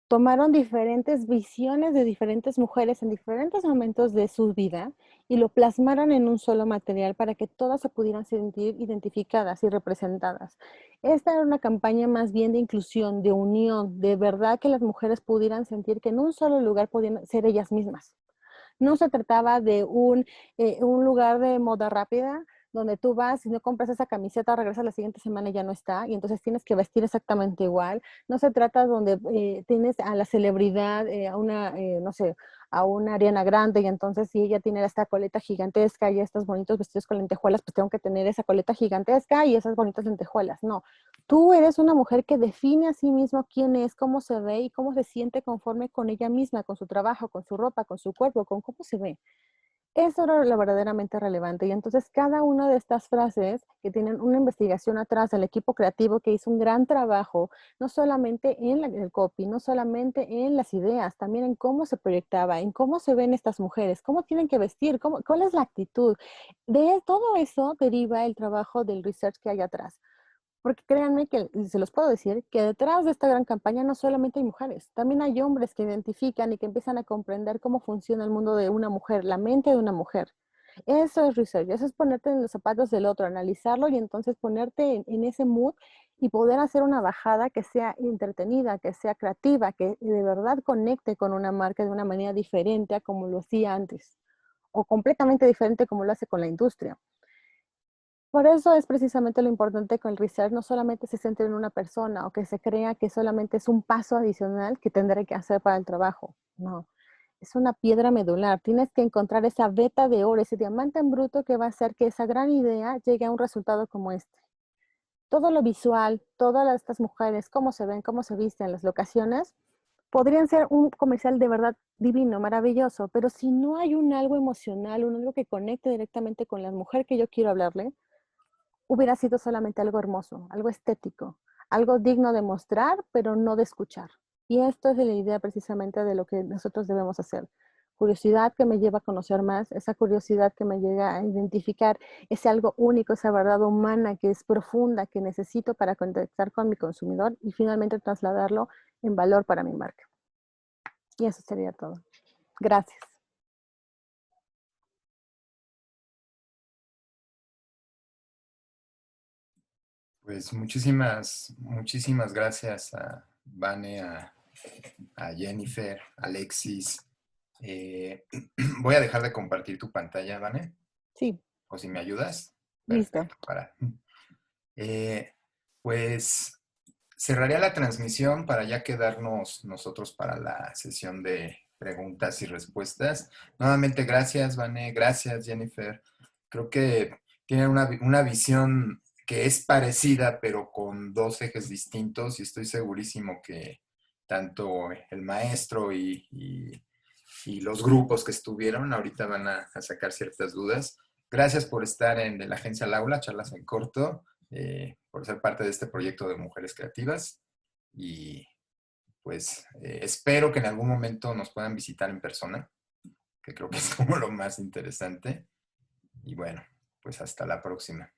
Tomaron diferentes visiones de diferentes mujeres en diferentes momentos de su vida y lo plasmaron en un solo material para que todas se pudieran sentir identificadas y representadas. Esta era una campaña más bien de inclusión, de unión, de verdad que las mujeres pudieran sentir que en un solo lugar podían ser ellas mismas. No se trataba de un lugar de moda rápida donde tú vas y no compras esa camiseta, regresas la siguiente semana y ya no está, y entonces tienes que vestir exactamente igual. No se trata donde tienes a la celebridad, a una, no sé, a una Ariana Grande, y entonces si ella tiene esta coleta gigantesca y estos bonitos vestidos con lentejuelas, pues tengo que tener esa coleta gigantesca y esas bonitas lentejuelas. No, tú eres una mujer que define a sí misma quién es, cómo se ve y cómo se siente conforme con ella misma, con su trabajo, con su ropa, con su cuerpo, con cómo se ve. Eso era lo verdaderamente relevante. Y entonces cada una de estas frases que tienen una investigación atrás del equipo creativo que hizo un gran trabajo, no solamente en el copy, no solamente en las ideas, también en cómo se proyectaba, en cómo se ven estas mujeres, cómo tienen que vestir, cuál es la actitud. De todo eso deriva el trabajo del research que hay atrás. Porque créanme que, y se los puedo decir, que detrás de esta gran campaña no solamente hay mujeres, también hay hombres que identifican y que empiezan a comprender cómo funciona el mundo de una mujer, la mente de una mujer. Eso es research, eso es ponerte en los zapatos del otro, analizarlo y entonces ponerte en ese mood y poder hacer una bajada que sea entretenida, que sea creativa, que de verdad conecte con una marca de una manera diferente a como lo hacía antes, o completamente diferente como lo hace con la industria. Por eso es precisamente lo importante con el research, no solamente se centra en una persona o que se crea que solamente es un paso adicional que tendré que hacer para el trabajo. No, es una piedra medular. Tienes que encontrar esa veta de oro, ese diamante en bruto que va a hacer que esa gran idea llegue a un resultado como este. Todo lo visual, todas estas mujeres, cómo se ven, cómo se visten, las locaciones, podrían ser un comercial de verdad divino, maravilloso, pero si no hay un algo emocional, un algo que conecte directamente con la mujer que yo quiero hablarle, hubiera sido solamente algo hermoso, algo estético, algo digno de mostrar, pero no de escuchar. Y esto es la idea precisamente de lo que nosotros debemos hacer. Curiosidad que me lleva a conocer más, esa curiosidad que me llega a identificar ese algo único, esa verdad humana que es profunda, que necesito para contactar con mi consumidor y finalmente trasladarlo en valor para mi marca. Y eso sería todo. Gracias. Pues muchísimas gracias a Vane, a Jennifer, Alexis. Voy a dejar de compartir tu pantalla, Vane. Sí. O si me ayudas. Listo. Perfecto, pues cerraría la transmisión para ya quedarnos nosotros para la sesión de preguntas y respuestas. Nuevamente, gracias, Vane. Gracias, Jennifer. Creo que tienen una visión que es parecida, pero con dos ejes distintos, y estoy segurísimo que tanto el maestro y los grupos que estuvieron ahorita van a sacar ciertas dudas. Gracias por estar en de la Agencia Laula, Charlas en Corto, por ser parte de este proyecto de Mujeres Creativas, y pues espero que en algún momento nos puedan visitar en persona, que creo que es como lo más interesante. Y bueno, pues hasta la próxima.